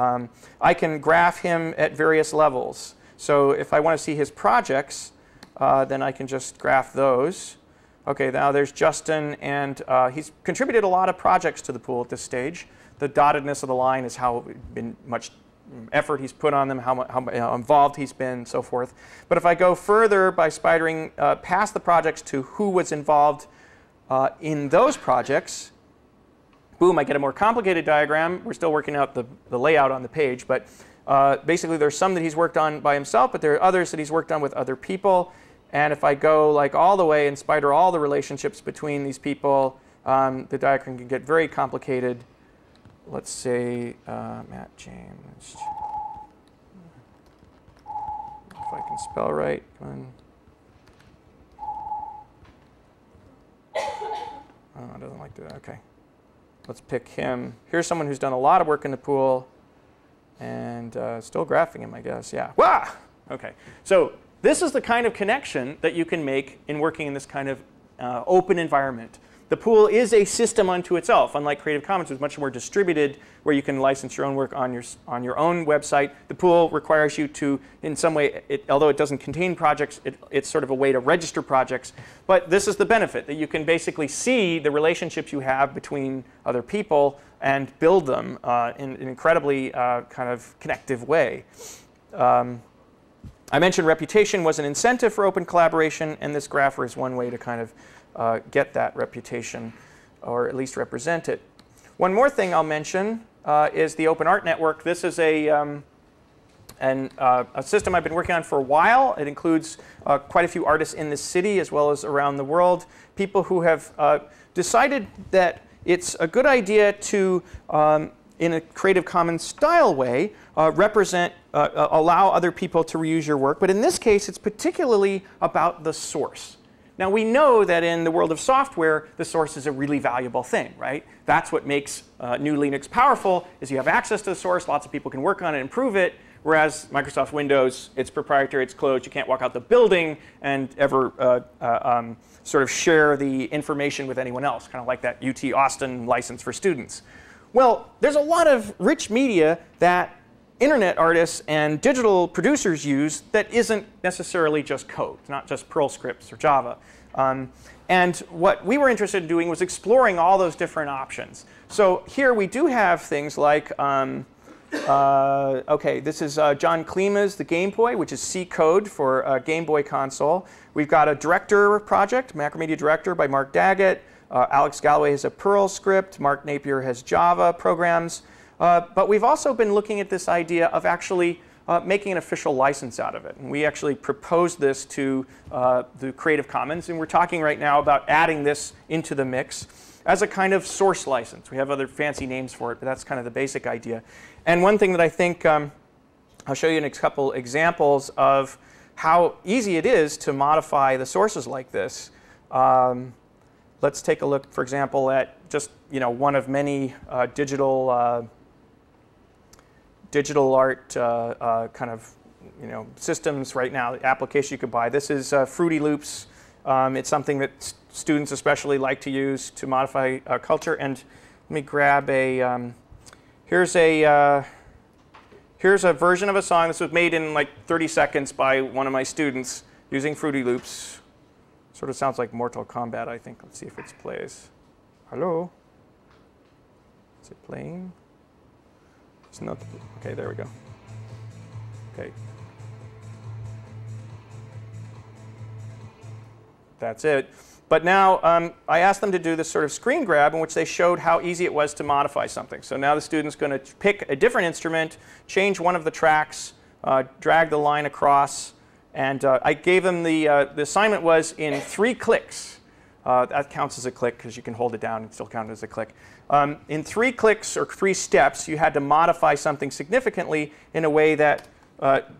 I can graph him at various levels. So if I want to see his projects, then I can just graph those. Okay, now there's Justin, and he's contributed a lot of projects to the pool at this stage. The dottedness of the line is how much effort he's put on them, how involved he's been, and so forth. But if I go further by spidering past the projects to who was involved in those projects, boom, I get a more complicated diagram. We're still working out the layout on the page, but Basically, there's some that he's worked on by himself, but there are others that he's worked on with other people. And if I go like all the way and spider all the relationships between these people, the diagram can get very complicated. Let's say Matt James. If I can spell right. Come on. Oh, it doesn't like that. OK. Let's pick him. Here's someone who's done a lot of work in the pool. And still graphing him, I guess. Yeah. Wah! OK. So this is the kind of connection that you can make in working in this kind of open environment. The pool is a system unto itself. Unlike Creative Commons, it's much more distributed, where you can license your own work on your own website. The pool requires you to, in some way, although it doesn't contain projects, it's sort of a way to register projects. But this is the benefit, that you can basically see the relationships you have between other people and build them in an incredibly kind of connective way. I mentioned reputation was an incentive for open collaboration, and this grapher is one way to kind of get that reputation, or at least represent it. One more thing I'll mention is the Open Art Network. This is a system I've been working on for a while. It includes quite a few artists in this city as well as around the world, people who have decided that it's a good idea to, in a Creative Commons style way, allow other people to reuse your work. But in this case, it's particularly about the source. Now, we know that in the world of software, the source is a really valuable thing, right? That's what makes GNU Linux powerful, is you have access to the source. Lots of people can work on it and improve it. Whereas Microsoft Windows, it's proprietary, it's closed. You can't walk out the building and ever sort of share the information with anyone else, kind of like that UT Austin license for students. Well, there's a lot of rich media that internet artists and digital producers use that isn't necessarily just code. It's not just Perl scripts or Java. And what we were interested in doing was exploring all those different options. So here we do have things like, OK, this is John Klima's The Game Boy, which is C code for a Game Boy console. We've got a Director project, Macromedia Director by Mark Daggett. Alex Galloway has a Perl script. Mark Napier has Java programs. But we've also been looking at this idea of actually making an official license out of it. And we actually proposed this to the Creative Commons. And we're talking right now about adding this into the mix as a kind of source license. We have other fancy names for it, but that's kind of the basic idea. And one thing that I think, I'll show you a couple examples of how easy it is to modify the sources like this. Let's take a look, for example, at just one of many digital art kind of systems right now, the application you could buy. This is Fruity Loops. It's something that students especially like to use to modify culture. And let me grab a, here's a version of a song. This was made in like 30 seconds by one of my students using Fruity Loops. Sort of sounds like Mortal Kombat, I think. Let's see if it plays. Hello? Is it playing? It's not. OK, there we go. OK. That's it. But now I asked them to do this sort of screen grab in which they showed how easy it was to modify something. So now the student's going to pick a different instrument, change one of the tracks, drag the line across. And I gave them the assignment was in 3 clicks. That counts as a click because you can hold it down and still count it as a click. In 3 clicks or 3 steps, you had to modify something significantly in a way that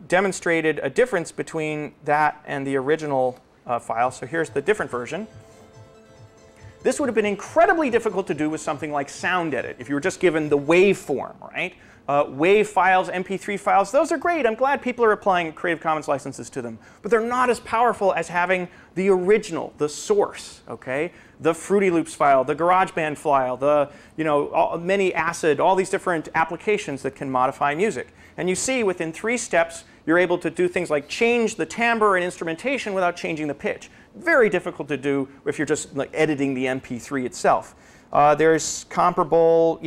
demonstrated a difference between that and the original file. So here's the different version. This would have been incredibly difficult to do with something like SoundEdit if you were just given the waveform, right? WAV files, MP3 files, those are great. I'm glad people are applying Creative Commons licenses to them. But they're not as powerful as having the original, the source, OK? The Fruity Loops file, the GarageBand file, the many ACID, all these different applications that can modify music. And you see within 3 steps, you're able to do things like change the timbre and instrumentation without changing the pitch. Very difficult to do if you're just like editing the MP3 itself. There's comparable,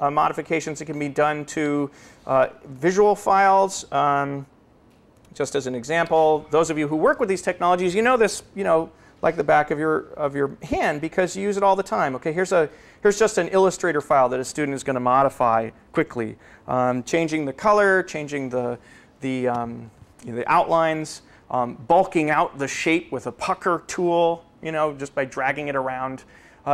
modifications that can be done to visual files. Just as an example, those of you who work with these technologies, you know this, like the back of your hand because you use it all the time. Okay, here's just an Illustrator file that a student is going to modify quickly, changing the color, changing the outlines, bulking out the shape with a pucker tool, just by dragging it around,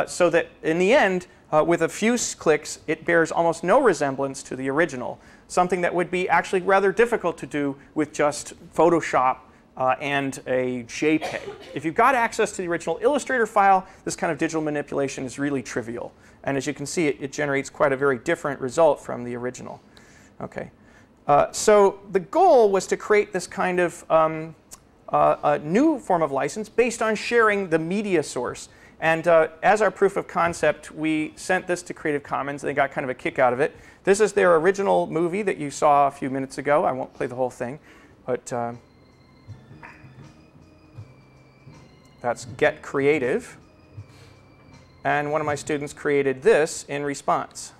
so that in the end, with a few clicks, it bears almost no resemblance to the original, something that would be actually rather difficult to do with just Photoshop and a JPEG. If you've got access to the original Illustrator file, this kind of digital manipulation is really trivial. And as you can see, it generates quite a very different result from the original. Okay. So the goal was to create this kind of a new form of license based on sharing the media source. And as our proof of concept, we sent this to Creative Commons. They got kind of a kick out of it. This is their original movie that you saw a few minutes ago. I won't play the whole thing, but that's Get Creative. And one of my students created this in response.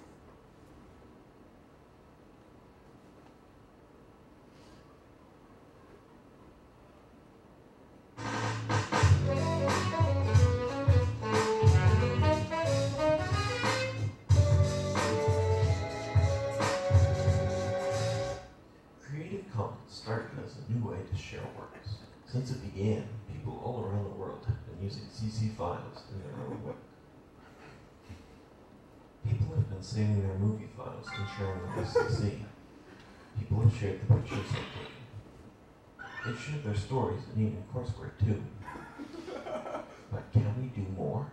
Started as a new way to share works. Since it began, people all around the world have been using CC files in their own way. People have been saving their movie files and sharing them with CC. People have shared the pictures they've taken. They've shared their stories and even coursework too. But can we do more?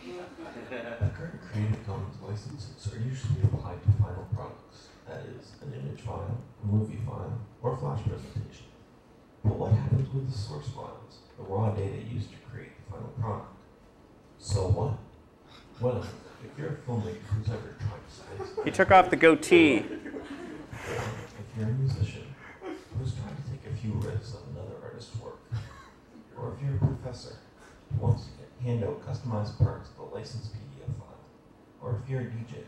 The current Creative Commons licenses are usually applied to final products. That is, an image file, a movie file, or a Flash presentation. But what happens with the source files, the raw data used to create the final product? So what? Well, if you're a filmmaker who's ever tried to space... He took off the goatee. If you're a musician who's trying to take a few riffs on another artist's work, or if you're a professor who wants to hand out customized parts of a licensed PDF file, or if you're a DJ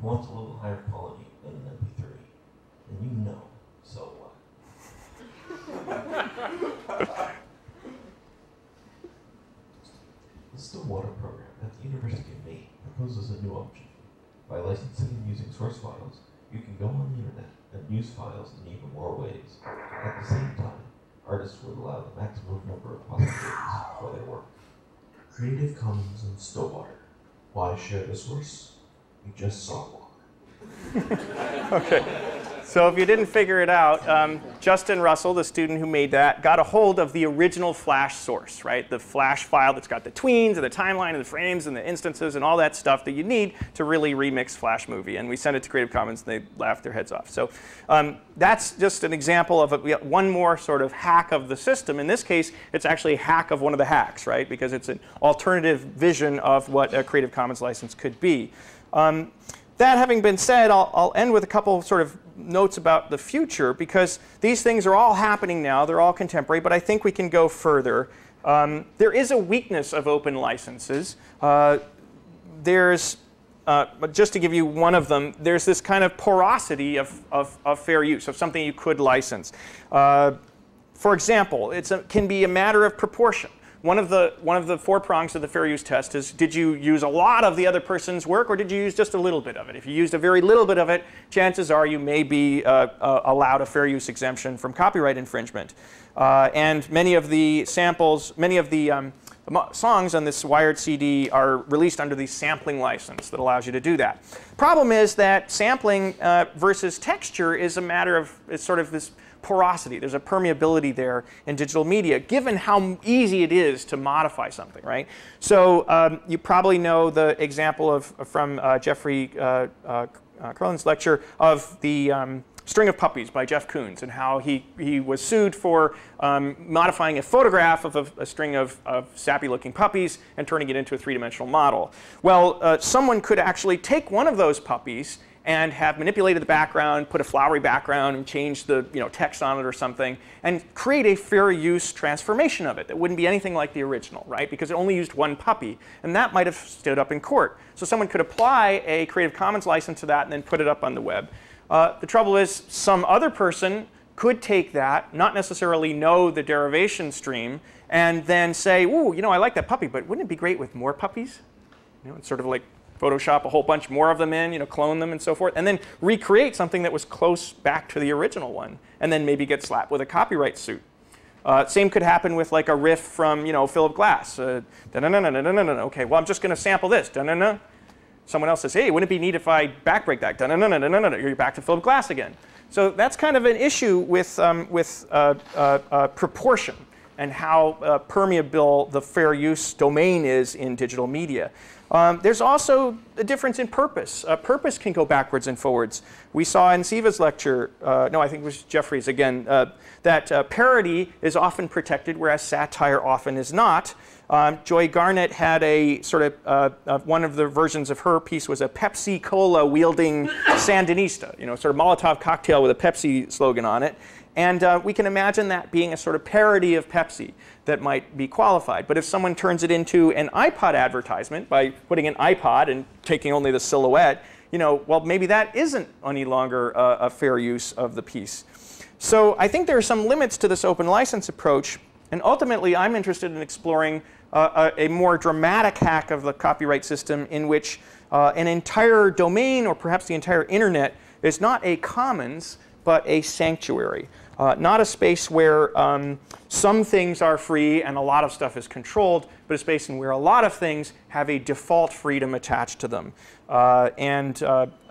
who wants a little higher quality than an MP3, then you know, so what? The Stillwater program at the University of Maine proposes a new option. By licensing and using source files, you can go on the internet and use files in even more ways. At the same time, artists would allow the maximum number of possibilities for their work. Creative Commons and Stillwater. Why share the source? You just saw one. Okay. So if you didn't figure it out, Justin Russell, the student who made that, got a hold of the original Flash source, right? The Flash file that's got the tweens and the timeline and the frames and the instances and all that stuff that you need to really remix Flash movie. And we sent it to Creative Commons and they laughed their heads off. So that's just an example of one more sort of hack of the system. In this case, it's actually a hack of one of the hacks, right? Because it's an alternative vision of what a Creative Commons license could be. That having been said, I'll end with a couple sort of notes about the future, because these things are all happening now. They're all contemporary, but I think we can go further. There is a weakness of open licenses. Just to give you one of them, there's this kind of porosity of fair use, of something you could license. For example, it can be a matter of proportion. One of the four prongs of the fair use test is, did you use a lot of the other person's work, or did you use just a little bit of it? If you used a very little bit of it, chances are you may be allowed a fair use exemption from copyright infringement. And many of the samples, many of the songs on this wired CD are released under the sampling license that allows you to do that. Problem is that sampling versus texture is a matter of, it's sort of this porosity. There's a permeability there in digital media, given how easy it is to modify something, right? So you probably know the example from Jeffrey Carlin's lecture of the String of Puppies by Jeff Koons, and how he was sued for modifying a photograph of a string of sappy-looking puppies and turning it into a three-dimensional model. Well, someone could actually take one of those puppies and have manipulated the background, put a flowery background, and change the text on it or something, and create a fair use transformation of it that wouldn't be anything like the original, right? Because it only used one puppy, and that might have stood up in court. So someone could apply a Creative Commons license to that and then put it up on the web. The trouble is, some other person could take that, not necessarily know the derivation stream, and then say, ooh, you know, I like that puppy, but wouldn't it be great with more puppies? You know, it's sort of like Photoshop a whole bunch more of them in, you know, clone them and so forth, and then recreate something that was close back to the original one, and then maybe get slapped with a copyright suit. Same could happen with like a riff from, you know, Philip Glass. Okay, well, I'm just going to sample this. Someone else says, hey, wouldn't it be neat if I backbreak that? You're back to Philip Glass again. So that's kind of an issue with proportion and how permeable the fair use domain is in digital media. There's also a difference in purpose. Purpose can go backwards and forwards. We saw in Siva's lecture, no, I think it was Jeffrey's again, that parody is often protected, whereas satire often is not. Joy Garnett had a sort of, one of the versions of her piece was a Pepsi Cola wielding Sandinista, you know, sort of Molotov cocktail with a Pepsi slogan on it. And we can imagine that being a sort of parody of Pepsi that might be qualified. But if someone turns it into an iPod advertisement by putting an iPod and taking only the silhouette, you know, well, maybe that isn't any longer a fair use of the piece. So I think there are some limits to this open license approach. And ultimately, I'm interested in exploring a more dramatic hack of the copyright system in which an entire domain, or perhaps the entire internet, is not a commons, but a sanctuary. Not a space where some things are free and a lot of stuff is controlled, but a space in where a lot of things have a default freedom attached to them.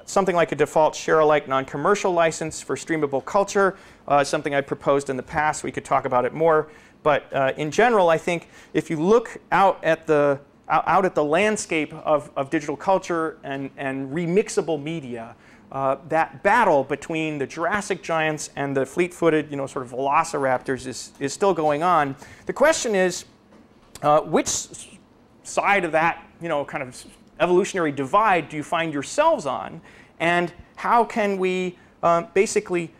Something like a default share-alike non-commercial license for streamable culture, something I proposed in the past. We could talk about it more. But in general, I think if you look out at the landscape of digital culture and remixable media, that battle between the Jurassic giants and the fleet-footed, you know, sort of velociraptors is still going on. The question is, which side of that, you know, kind of evolutionary divide do you find yourselves on, and how can we basically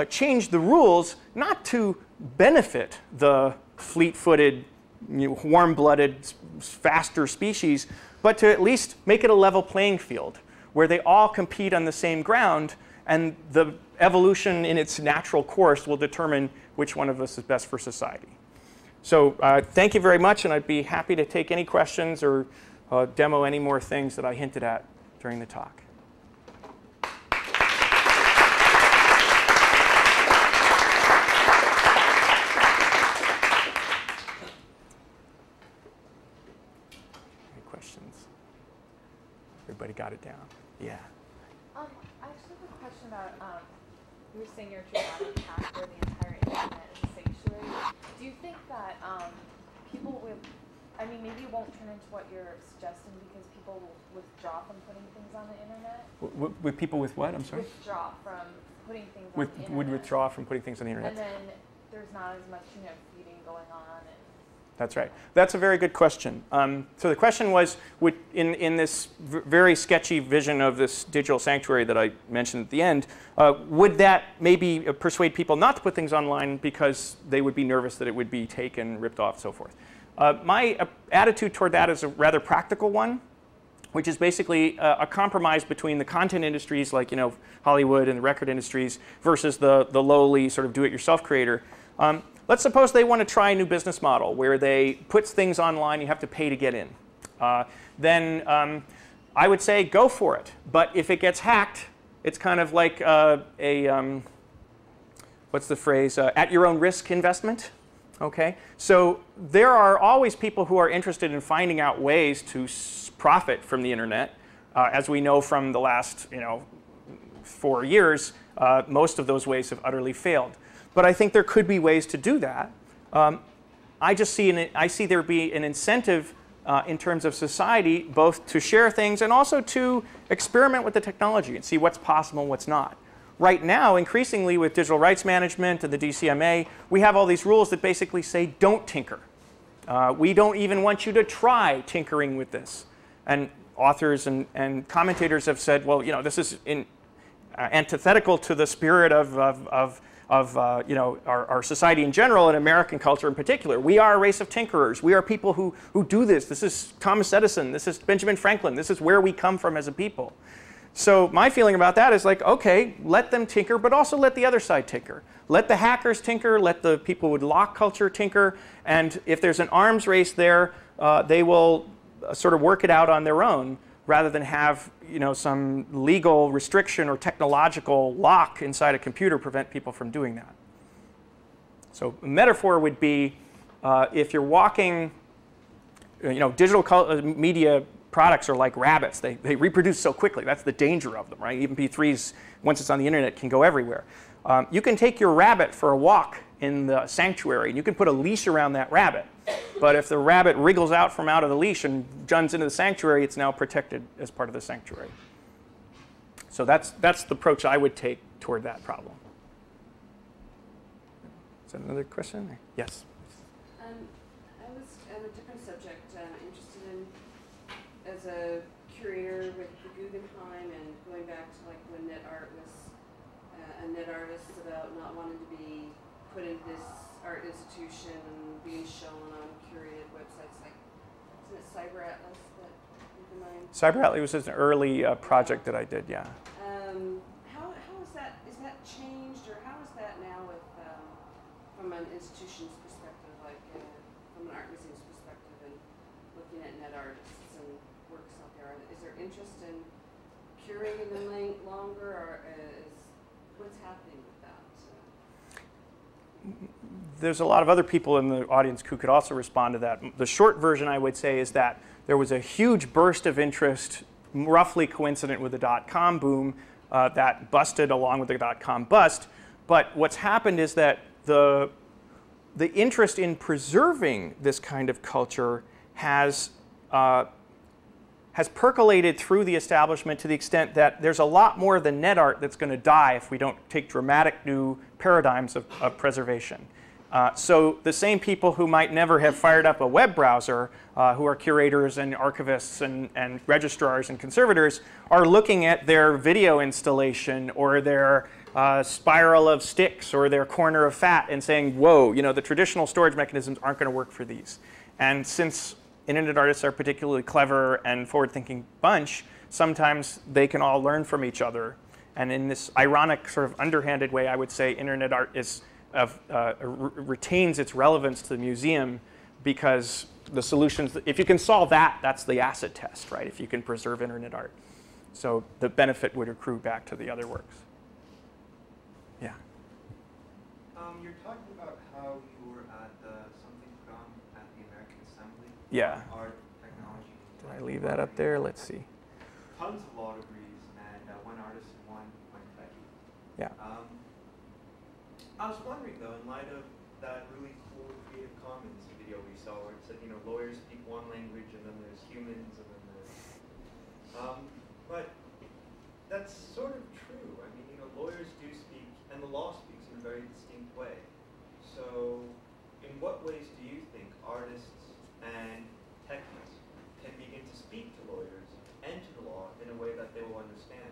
change the rules not to benefit the fleet-footed, you know, warm-blooded, faster species, but to at least make it a level playing field where they all compete on the same ground, and the evolution in its natural course will determine which one of us is best for society. So thank you very much, and I'd be happy to take any questions or demo any more things that I hinted at during the talk. Any questions? Everybody got it down? Yeah. I actually have a question about, you were saying your dramatic hack where the entire internet is a sanctuary. Do you think that people with, I mean, maybe it won't turn into what you're suggesting because people will withdraw from putting things on the internet? With people with what? I'm sorry? Withdraw from putting things on the internet. Would withdraw from putting things on the internet. And then there's not as much, you know, feeding going on. And That's right. That's a very good question. So the question was, in this very sketchy vision of this digital sanctuary that I mentioned at the end, would that maybe persuade people not to put things online because they would be nervous that it would be taken, ripped off, so forth? My attitude toward that is a rather practical one, which is basically a compromise between the content industries like, you know, Hollywood and the record industries versus the lowly sort of do-it-yourself creator. Let's suppose they want to try a new business model where they put things online, you have to pay to get in. Then I would say go for it. But if it gets hacked, it's kind of like what's the phrase, at your own risk investment. Okay? So there are always people who are interested in finding out ways to profit from the internet. As we know from the last 4 years, most of those ways have utterly failed. But I think there could be ways to do that. I see there be an incentive in terms of society, both to share things and also to experiment with the technology and see what's possible and what's not. Right now, increasingly with digital rights management and the DCMA, we have all these rules that basically say don't tinker. We don't even want you to try tinkering with this. And authors and commentators have said, well, this is antithetical to the spirit of our society in general and American culture in particular. We are a race of tinkerers. We are people who do this. This is Thomas Edison. This is Benjamin Franklin. This is where we come from as a people. So my feeling about that is like, okay, let them tinker, but also let the other side tinker. Let the hackers tinker, let the people with lock culture tinker, and if there's an arms race there, they will sort of work it out on their own rather than have some legal restriction or technological lock inside a computer prevent people from doing that. So a metaphor would be if you're walking, digital media products are like rabbits. They reproduce so quickly. That's the danger of them, right? MP3s, once it's on the internet, can go everywhere. You can take your rabbit for a walk in the sanctuary, and you can put a leash around that rabbit. But if the rabbit wriggles out from out of the leash and runs into the sanctuary, it's now protected as part of the sanctuary. So that's the approach I would take toward that problem. Is that another question? Yes. I was on a different subject, interested in, as a curator with the Guggenheim and going back to like when net art was a net artist about not wanting to be put into this art institution and being shown on curated websites like, isn't it Cyber Atlas that you can mind? Cyber Atlas was an early project that I did, yeah. How is that changed, or how is that now with, from an institution's perspective, like from an art museum's perspective, and looking at net artists and works out there? Is there interest in curating them longer, or what's happening with that? There's a lot of other people in the audience who could also respond to that. The short version, I would say, is that there was a huge burst of interest, roughly coincident with the dot-com boom, that busted along with the dot-com bust. But what's happened is that the interest in preserving this kind of culture has percolated through the establishment to the extent that there's a lot more of the net art that's going to die if we don't take dramatic new paradigms of preservation. So the same people who might never have fired up a web browser, who are curators and archivists and registrars and conservators, are looking at their video installation or their spiral of sticks or their corner of fat and saying, whoa, the traditional storage mechanisms aren't going to work for these. And since internet artists are a particularly clever and forward-thinking bunch, sometimes they can all learn from each other. And in this ironic, sort of underhanded way, I would say internet art retains its relevance to the museum because the solutions, if you can solve that, that's the acid test, right? If you can preserve internet art. So the benefit would accrue back to the other works. Yeah. You're talking about how you were at something put on at the American Assembly. Yeah. Art, technology. Did I leave that up there? Let's see. Tons of law degrees and one artist and one techie. Yeah. I was wondering though, in light of that really cool Creative Commons video we saw where it said, lawyers speak one language and then there's humans and then there's, but that's sort of true. I mean, lawyers do speak and the law speaks in a very distinct way. So in what ways do you think artists and techies can begin to speak to lawyers and to the law in a way that they will understand?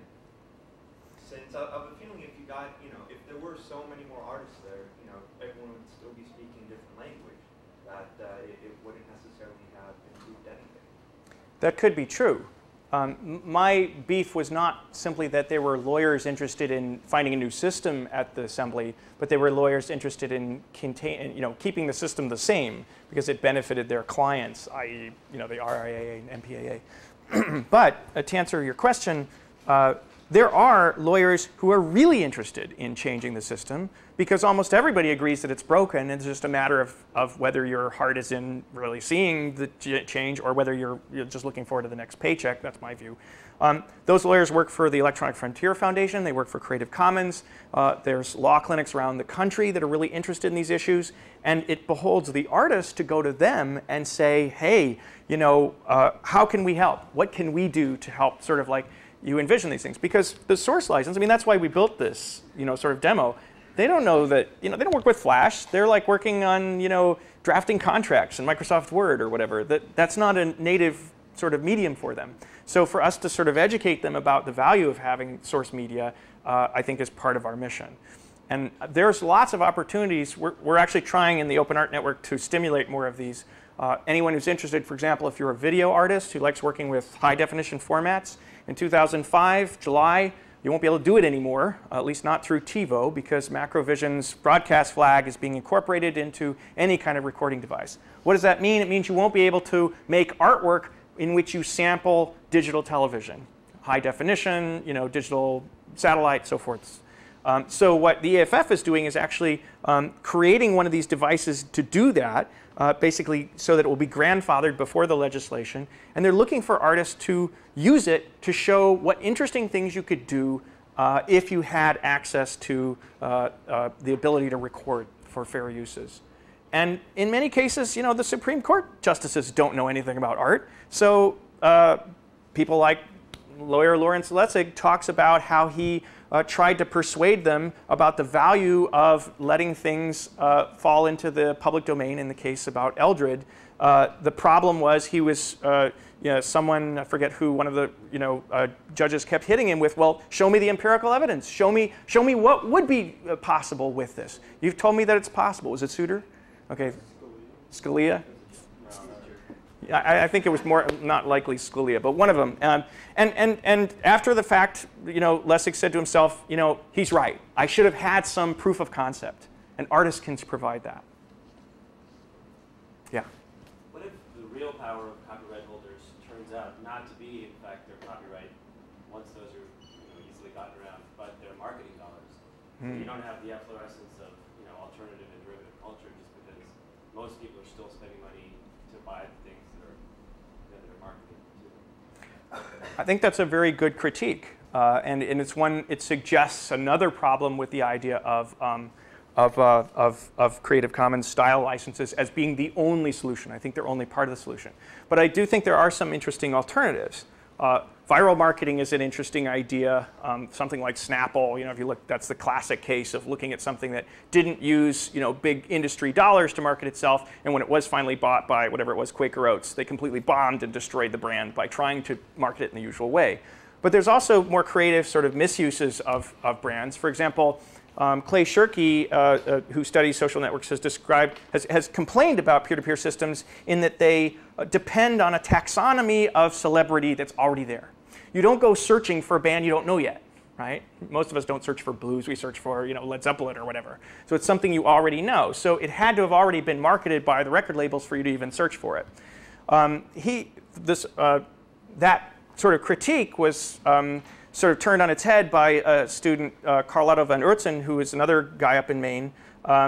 Since I have a feeling if you got, if there were so many more artists there, everyone would still be speaking a different language, that it wouldn't necessarily have improved anything. That could be true. My beef was not simply that there were lawyers interested in finding a new system at the assembly, but there were lawyers interested in keeping the system the same because it benefited their clients, i.e., the RIAA and MPAA. But to answer your question, there are lawyers who are really interested in changing the system because almost everybody agrees that it's broken. It's just a matter of whether your heart is in really seeing the change or whether you're just looking forward to the next paycheck. That's my view. Those lawyers work for the Electronic Frontier Foundation. They work for Creative Commons. There's law clinics around the country that are really interested in these issues. And it beholds the artist to go to them and say, hey, how can we help? What can we do to help sort of like you envision these things? Because the source license, that's why we built this, sort of demo. They don't know that, they don't work with Flash. They're like working on, drafting contracts in Microsoft Word or whatever. That's not a native sort of medium for them. So for us to sort of educate them about the value of having source media, I think is part of our mission. And there's lots of opportunities. We're actually trying in the Open Art Network to stimulate more of these. Anyone who's interested, for example, if you're a video artist who likes working with high definition formats, in 2005, July, you won't be able to do it anymore, at least not through TiVo, because Macrovision's broadcast flag is being incorporated into any kind of recording device. What does that mean? It means you won't be able to make artwork in which you sample digital television, high definition, digital satellite, so forth. So what the EFF is doing is actually creating one of these devices to do that, basically so that it will be grandfathered before the legislation. And they're looking for artists to use it to show what interesting things you could do if you had access to the ability to record for fair uses. And in many cases, the Supreme Court justices don't know anything about art. So people like lawyer Lawrence Lessig talks about how he tried to persuade them about the value of letting things fall into the public domain in the case about Eldred. The problem was he was, someone, I forget who, one of the judges kept hitting him with, well, show me the empirical evidence. Show me what would be possible with this. You've told me that it's possible. Was it Souter? Okay. Scalia? I think it was more, not likely Scalia, but one of them. And after the fact, Lessig said to himself, he's right. I should have had some proof of concept. And artists can provide that. Yeah. What if the real power of copyright holders turns out not to be, in fact, their copyright, once those are easily gotten around, but their marketing dollars? So you don't have the efflorescence of alternative and derivative culture just because most people are still spending money to buy the things that are marketed to them. I think that's a very good critique. And it's one, it suggests another problem with the idea of Creative Commons style licenses as being the only solution. I think they're only part of the solution. But I do think there are some interesting alternatives. Viral marketing is an interesting idea. Something like Snapple, if you look, that's the classic case of looking at something that didn't use, big industry dollars to market itself. And when it was finally bought by whatever it was, Quaker Oats, they completely bombed and destroyed the brand by trying to market it in the usual way. But there's also more creative sort of misuses of brands. For example, Clay Shirky, who studies social networks, has complained about peer-to-peer systems in that they depend on a taxonomy of celebrity that's already there. You don't go searching for a band you don't know yet, right? Most of us don't search for blues. We search for Led Zeppelin or whatever. So it's something you already know. So it had to have already been marketed by the record labels for you to even search for it. That sort of critique was sort of turned on its head by a student, Carlotta van Oortzen, who is another guy up in Maine,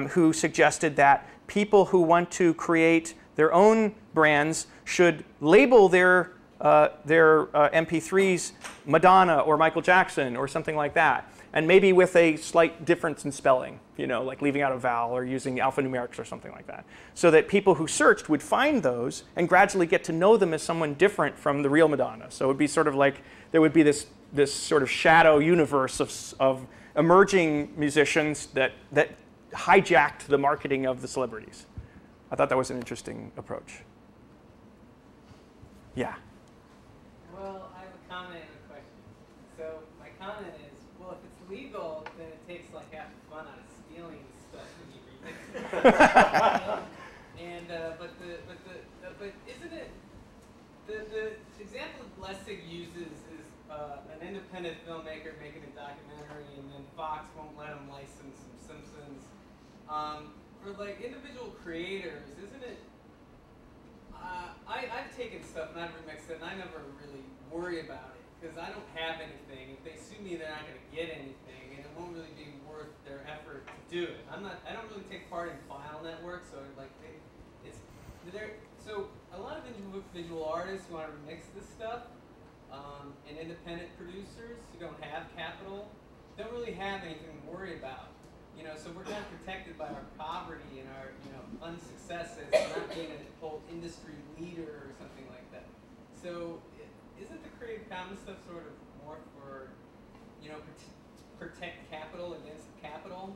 who suggested that people who want to create their own brands should label their MP3s Madonna or Michael Jackson or something like that, and maybe with a slight difference in spelling, like leaving out a vowel or using alphanumerics or something like that, so that people who searched would find those and gradually get to know them as someone different from the real Madonna. So it would be sort of like there would be this sort of shadow universe of emerging musicians that hijacked the marketing of the celebrities. I thought that was an interesting approach. Yeah. Well, I have a comment and a question. So my comment is, well, if it's legal, then it takes like half the fun out of stealing stuff when you remix it. But isn't it the example that Lessig uses is an independent filmmaker making a documentary, and then Fox won't let him license some Simpsons. For like individual creators, isn't it? I've taken stuff and I've remixed it, and I never really worry about it because I don't have anything. If they sue me, they're not going to get anything, and it won't really be worth their effort to do it. I don't really take part in file networks, so so a lot of individual artists who want to remix this stuff, and independent producers who don't have capital, don't really have anything to worry about. So we're kind of protected by our poverty and our unsuccess as not being a whole industry leader or something like that. So isn't the Creative Commons stuff sort of more for protect capital against capital?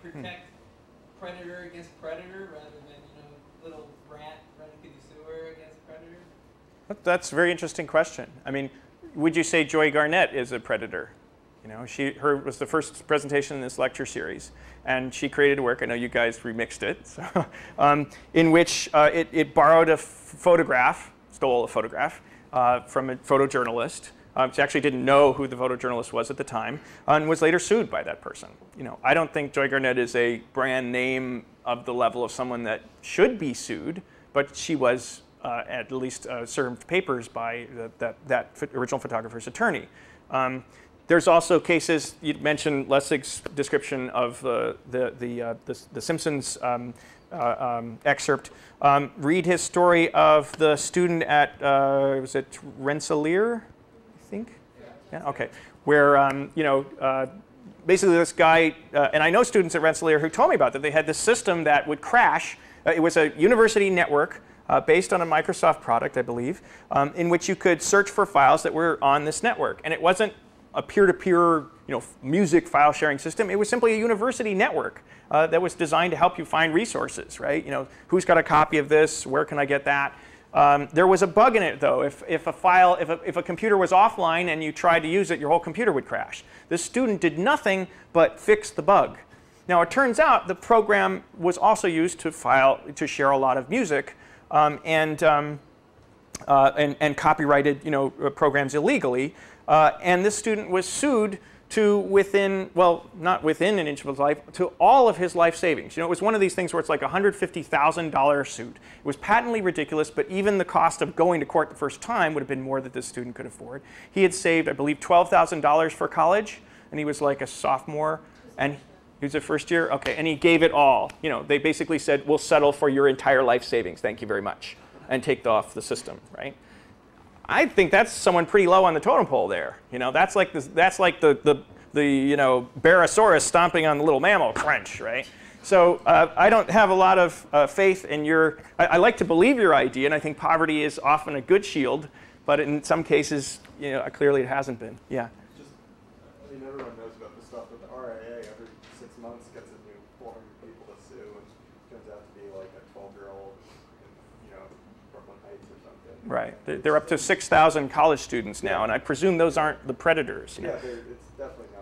Protect predator against predator rather than little rat running through the sewer against predator? That's a very interesting question. I mean, would you say Joy Garnett is a predator? You know, her was the first presentation in this lecture series, and she created a work. I know you guys remixed it, so, in which it borrowed a photograph, stole a photograph from a photojournalist. She actually didn't know who the photojournalist was at the time, and was later sued by that person. You know, I don't think Joy Garnett is a brand name of the level of someone that should be sued, but she was at least served papers by that original photographer's attorney. There's also cases, you mentioned Lessig's description of the Simpsons excerpt. Read his story of the student at, was it Rensselaer, I think? Yeah, okay. Where, you know, basically this guy, and I know students at Rensselaer who told me about that. They had this system that would crash. It was a university network based on a Microsoft product, I believe, in which you could search for files that were on this network. And it wasn't a peer-to-peer, you know, music file sharing system. It was simply a university network that was designed to help you find resources, right? You know, who's got a copy of this? Where can I get that? There was a bug in it, though. If a computer was offline and you tried to use it, your whole computer would crash. This student did nothing but fix the bug. Now, it turns out the program was also used to share a lot of music and copyrighted, you know, programs illegally. And this student was sued to not within an inch of his life, to all of his life savings. You know, it was one of these things where it's like a $150,000 suit. It was patently ridiculous, but even the cost of going to court the first time would have been more than this student could afford. He had saved, I believe, $12,000 for college, and he was like a sophomore, and he was a first year? Okay, and he gave it all. You know, they basically said, we'll settle for your entire life savings, thank you very much, and take off the system, right? I think that's someone pretty low on the totem pole there. You know, that's like the you know, Barosaurus stomping on the little mammal crunch, right? So I don't have a lot of faith in your. I like to believe your idea, and I think poverty is often a good shield, but in some cases, you know, clearly it hasn't been. Yeah. Just, I mean, everyone knows about this stuff, but the RIA every 6 months gets a new 400 people to sue, and it turns out to be like a 12-year-old. Right. They're up to 6,000 college students now, and I presume those aren't the predators. You know? Yeah, it's definitely not.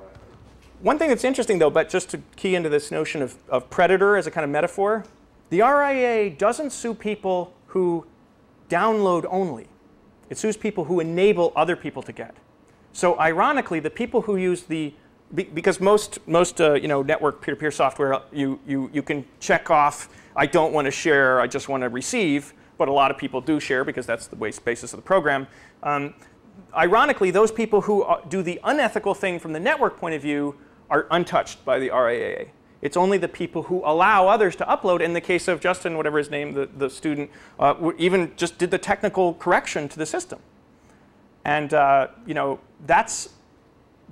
One thing that's interesting, though, but just to key into this notion of predator as a kind of metaphor, the RIA doesn't sue people who download only. It sues people who enable other people to get. So ironically, the people who use because most you know, network peer-to-peer software, you can check off, I don't want to share, I just want to receive. But a lot of people do share because that's the basis of the program. Ironically, those people who do the unethical thing from the network point of view are untouched by the RIAA. It's only the people who allow others to upload. In the case of Justin, whatever his name, the student, even just did the technical correction to the system. And you know, that's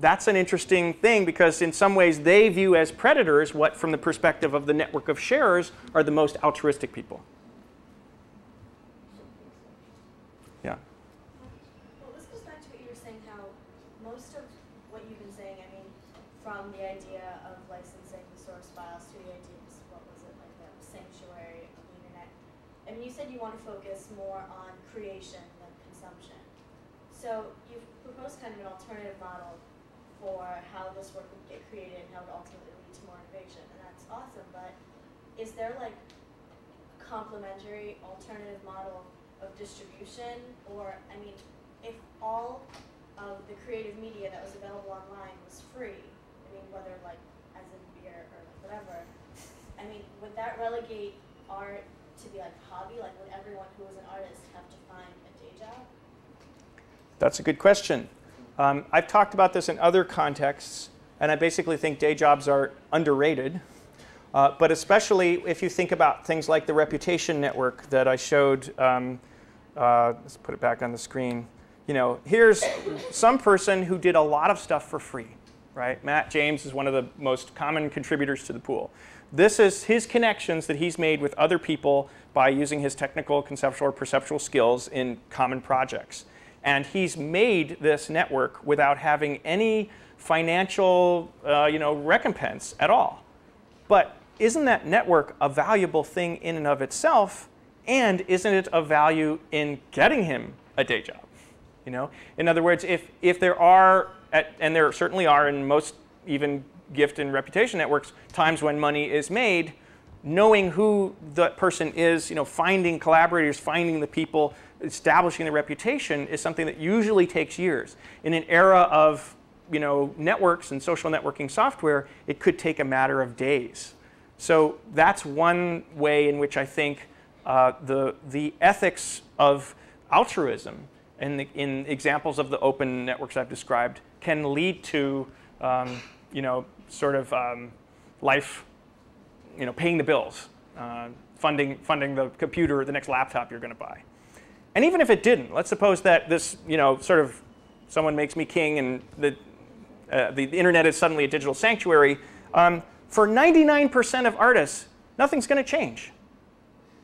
an interesting thing because in some ways they view as predators what, from the perspective of the network of sharers, are the most altruistic people. Yeah. Well, this goes back to what you were saying, how most of what you've been saying, I mean, from the idea of licensing the source files to the idea of, what was it, like the sanctuary of the internet. I mean, you said you want to focus more on creation than consumption. So you've proposed kind of an alternative model for how this work would get created and how it would ultimately lead to more innovation, and that's awesome, but is there like a complementary alternative model of distribution? Or, I mean, if all of the creative media that was available online was free, I mean, whether like as in beer or whatever, I mean, would that relegate art to be like a hobby? Like, would everyone who was an artist have to find a day job? That's a good question. I've talked about this in other contexts, and I basically think day jobs are underrated. But especially if you think about things like the reputation network that I showed. Let's put it back on the screen. You know, here's some person who did a lot of stuff for free, right? Matt James is one of the most common contributors to the pool. This is his connections that he's made with other people by using his technical, conceptual, or perceptual skills in common projects. And he's made this network without having any financial, you know, recompense at all. But isn't that network a valuable thing in and of itself? And isn't it of value in getting him a day job? You know, in other words, if there are, and there certainly are in most even gift and reputation networks, times when money is made, knowing who the person is, you know, finding collaborators, finding the people, establishing the reputation is something that usually takes years. In an era of, you know, networks and social networking software, it could take a matter of days. So that's one way in which I think the ethics of altruism and in examples of the open networks I've described can lead to, you know, sort of life, you know, paying the bills, funding the computer or the next laptop you're going to buy. And even if it didn't, let's suppose that this, you know, sort of someone makes me king and the internet is suddenly a digital sanctuary. For 99% of artists, nothing's going to change,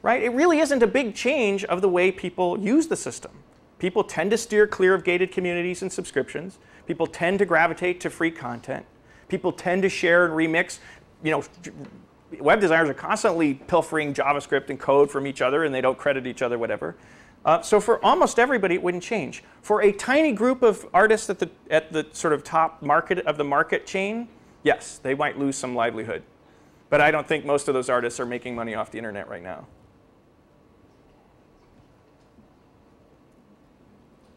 right? It really isn't a big change of the way people use the system. People tend to steer clear of gated communities and subscriptions. People tend to gravitate to free content. People tend to share and remix. You know, web designers are constantly pilfering JavaScript and code from each other, and they don't credit each other, whatever. So for almost everybody, it wouldn't change. For a tiny group of artists at the sort of top market of the market chain, yes, they might lose some livelihood. But I don't think most of those artists are making money off the internet right now.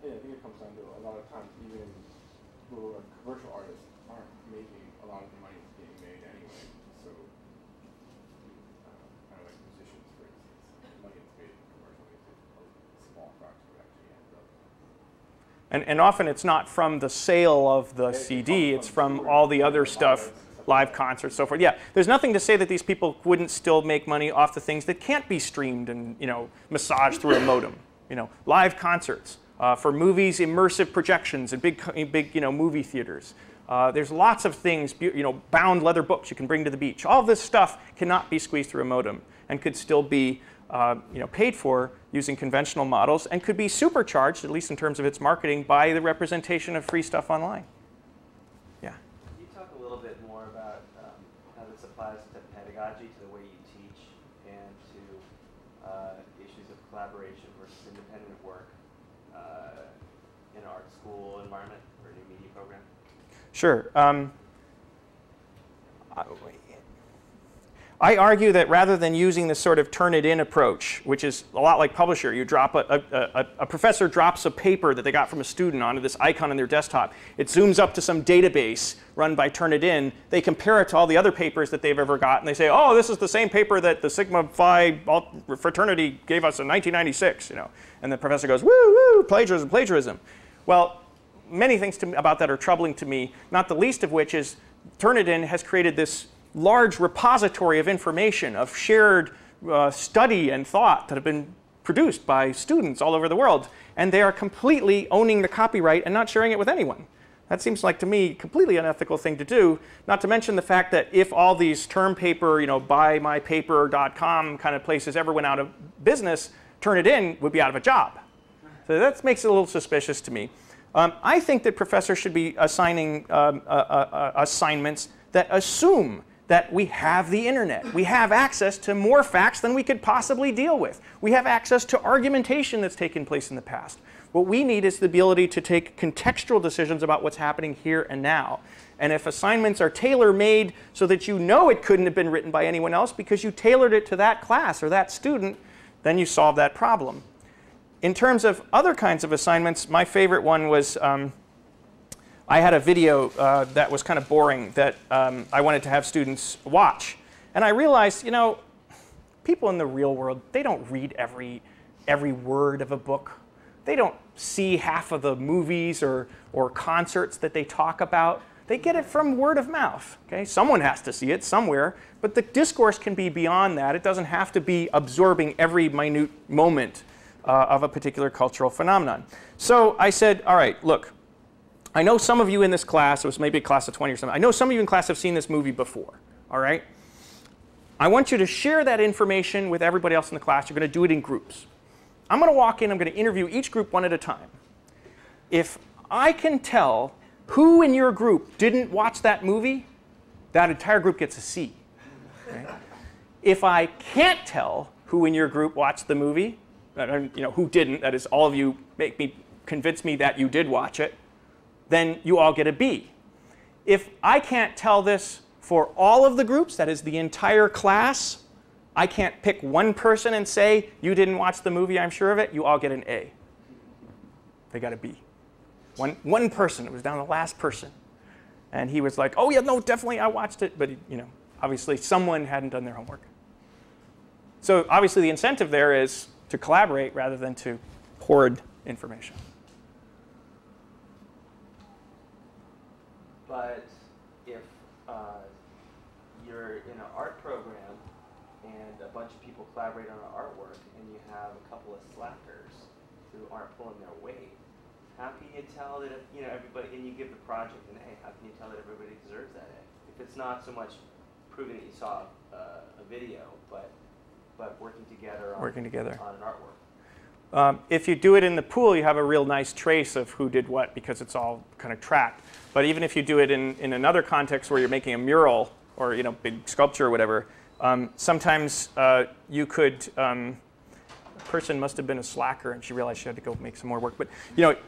Yeah, I think it comes down to a lot of times, even who are commercial artists aren't making a lot of the money that's being made anyway. So, kind of like musicians, for instance, the money that's made commercially is a small fraction of what actually ends up. And often it's not from the sale of the CD, it's from all the other stuff, live concerts, so forth. Yeah, there's nothing to say that these people wouldn't still make money off the things that can't be streamed and, you know, massaged through a modem. You know, live concerts. For movies, immersive projections in big you know, movie theaters. There's lots of things, you know, bound leather books you can bring to the beach. All this stuff cannot be squeezed through a modem and could still be you know, paid for using conventional models and could be supercharged, at least in terms of its marketing, by the representation of free stuff online. Yeah? Can you talk a little bit more about how this applies to pedagogy, to the way you teach, and to issues of collaboration versus independent work in an art school environment or a new media program? Sure. I argue that rather than using this sort of turn-it-in approach, which is a lot like Publisher, you drop a professor drops a paper that they got from a student onto this icon on their desktop. It zooms up to some database run by Turnitin. They compare it to all the other papers that they've ever got, and they say, oh, this is the same paper that the Sigma Phi fraternity gave us in 1996. You know, and the professor goes, woo, woo, plagiarism, plagiarism. Well, many things about that are troubling to me, not the least of which is Turnitin has created this large repository of information, of shared study and thought that have been produced by students all over the world. And they are completely owning the copyright and not sharing it with anyone. That seems like, to me, a completely unethical thing to do, not to mention the fact that if all these term paper, you know, buymypaper.com kind of places ever went out of business, Turnitin would be out of a job. So that makes it a little suspicious to me. I think that professors should be assigning assignments that assume that we have the internet. We have access to more facts than we could possibly deal with. We have access to argumentation that's taken place in the past. What we need is the ability to take contextual decisions about what's happening here and now. And if assignments are tailor-made so that you know it couldn't have been written by anyone else because you tailored it to that class or that student, then you solve that problem. In terms of other kinds of assignments, my favorite one was I had a video that was kind of boring that I wanted to have students watch. And I realized, you know, people in the real world, they don't read every word of a book. They don't see half of the movies or concerts that they talk about. They get it from word of mouth. Okay? Someone has to see it somewhere. But the discourse can be beyond that. It doesn't have to be absorbing every minute moment of a particular cultural phenomenon. So I said, all right, look. I know some of you in this class, it was maybe a class of 20 or something, I know some of you in class have seen this movie before, all right? I want you to share that information with everybody else in the class. You're going to do it in groups. I'm going to walk in, I'm going to interview each group one at a time. If I can tell who in your group didn't watch that movie, that entire group gets a C. Okay? If I can't tell who in your group watched the movie, you know, who didn't, that is all of you make me convince me that you did watch it, then you all get a B. If I can't tell this for all of the groups, that is the entire class, I can't pick one person and say, you didn't watch the movie, I'm sure of it, you all get an A. They got a B. One person, it was down to the last person. And he was like, oh yeah, no, definitely I watched it. But obviously someone hadn't done their homework. So obviously the incentive there is to collaborate rather than to hoard information. But if you're in an art program and a bunch of people collaborate on an artwork and you have a couple of slackers who aren't pulling their weight, how can you tell that if, everybody, and you give the project an A, how can you tell that everybody deserves that A? If it's not so much proving that you saw a video, but working together on an artwork. If you do it in the pool, you have a real nice trace of who did what because it's all kind of tracked. But even if you do it in another context where you're making a mural or big sculpture or whatever, sometimes you could. A person must have been a slacker and she realized she had to go make some more work. But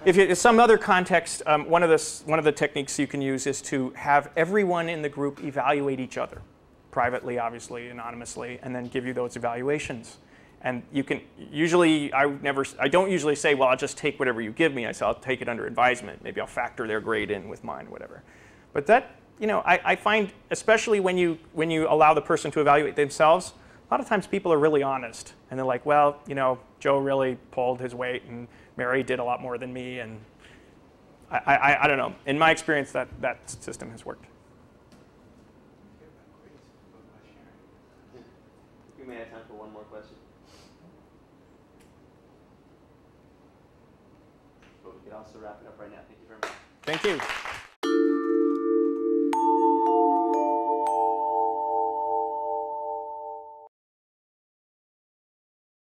if in some other context, one of the techniques you can use is to have everyone in the group evaluate each other, privately, obviously, anonymously, and then give you those evaluations. And you can usually, I don't usually say, well, I'll just take whatever you give me. I say, I'll take it under advisement. Maybe I'll factor their grade in with mine, or whatever. But that, I find, especially when you allow the person to evaluate themselves, a lot of times people are really honest. And they're like, well, Joe really pulled his weight, and Mary did a lot more than me. And I don't know. In my experience, that system has worked. We may have time for one more question. But we could also wrap it up right now. Thank you very much. Thank you.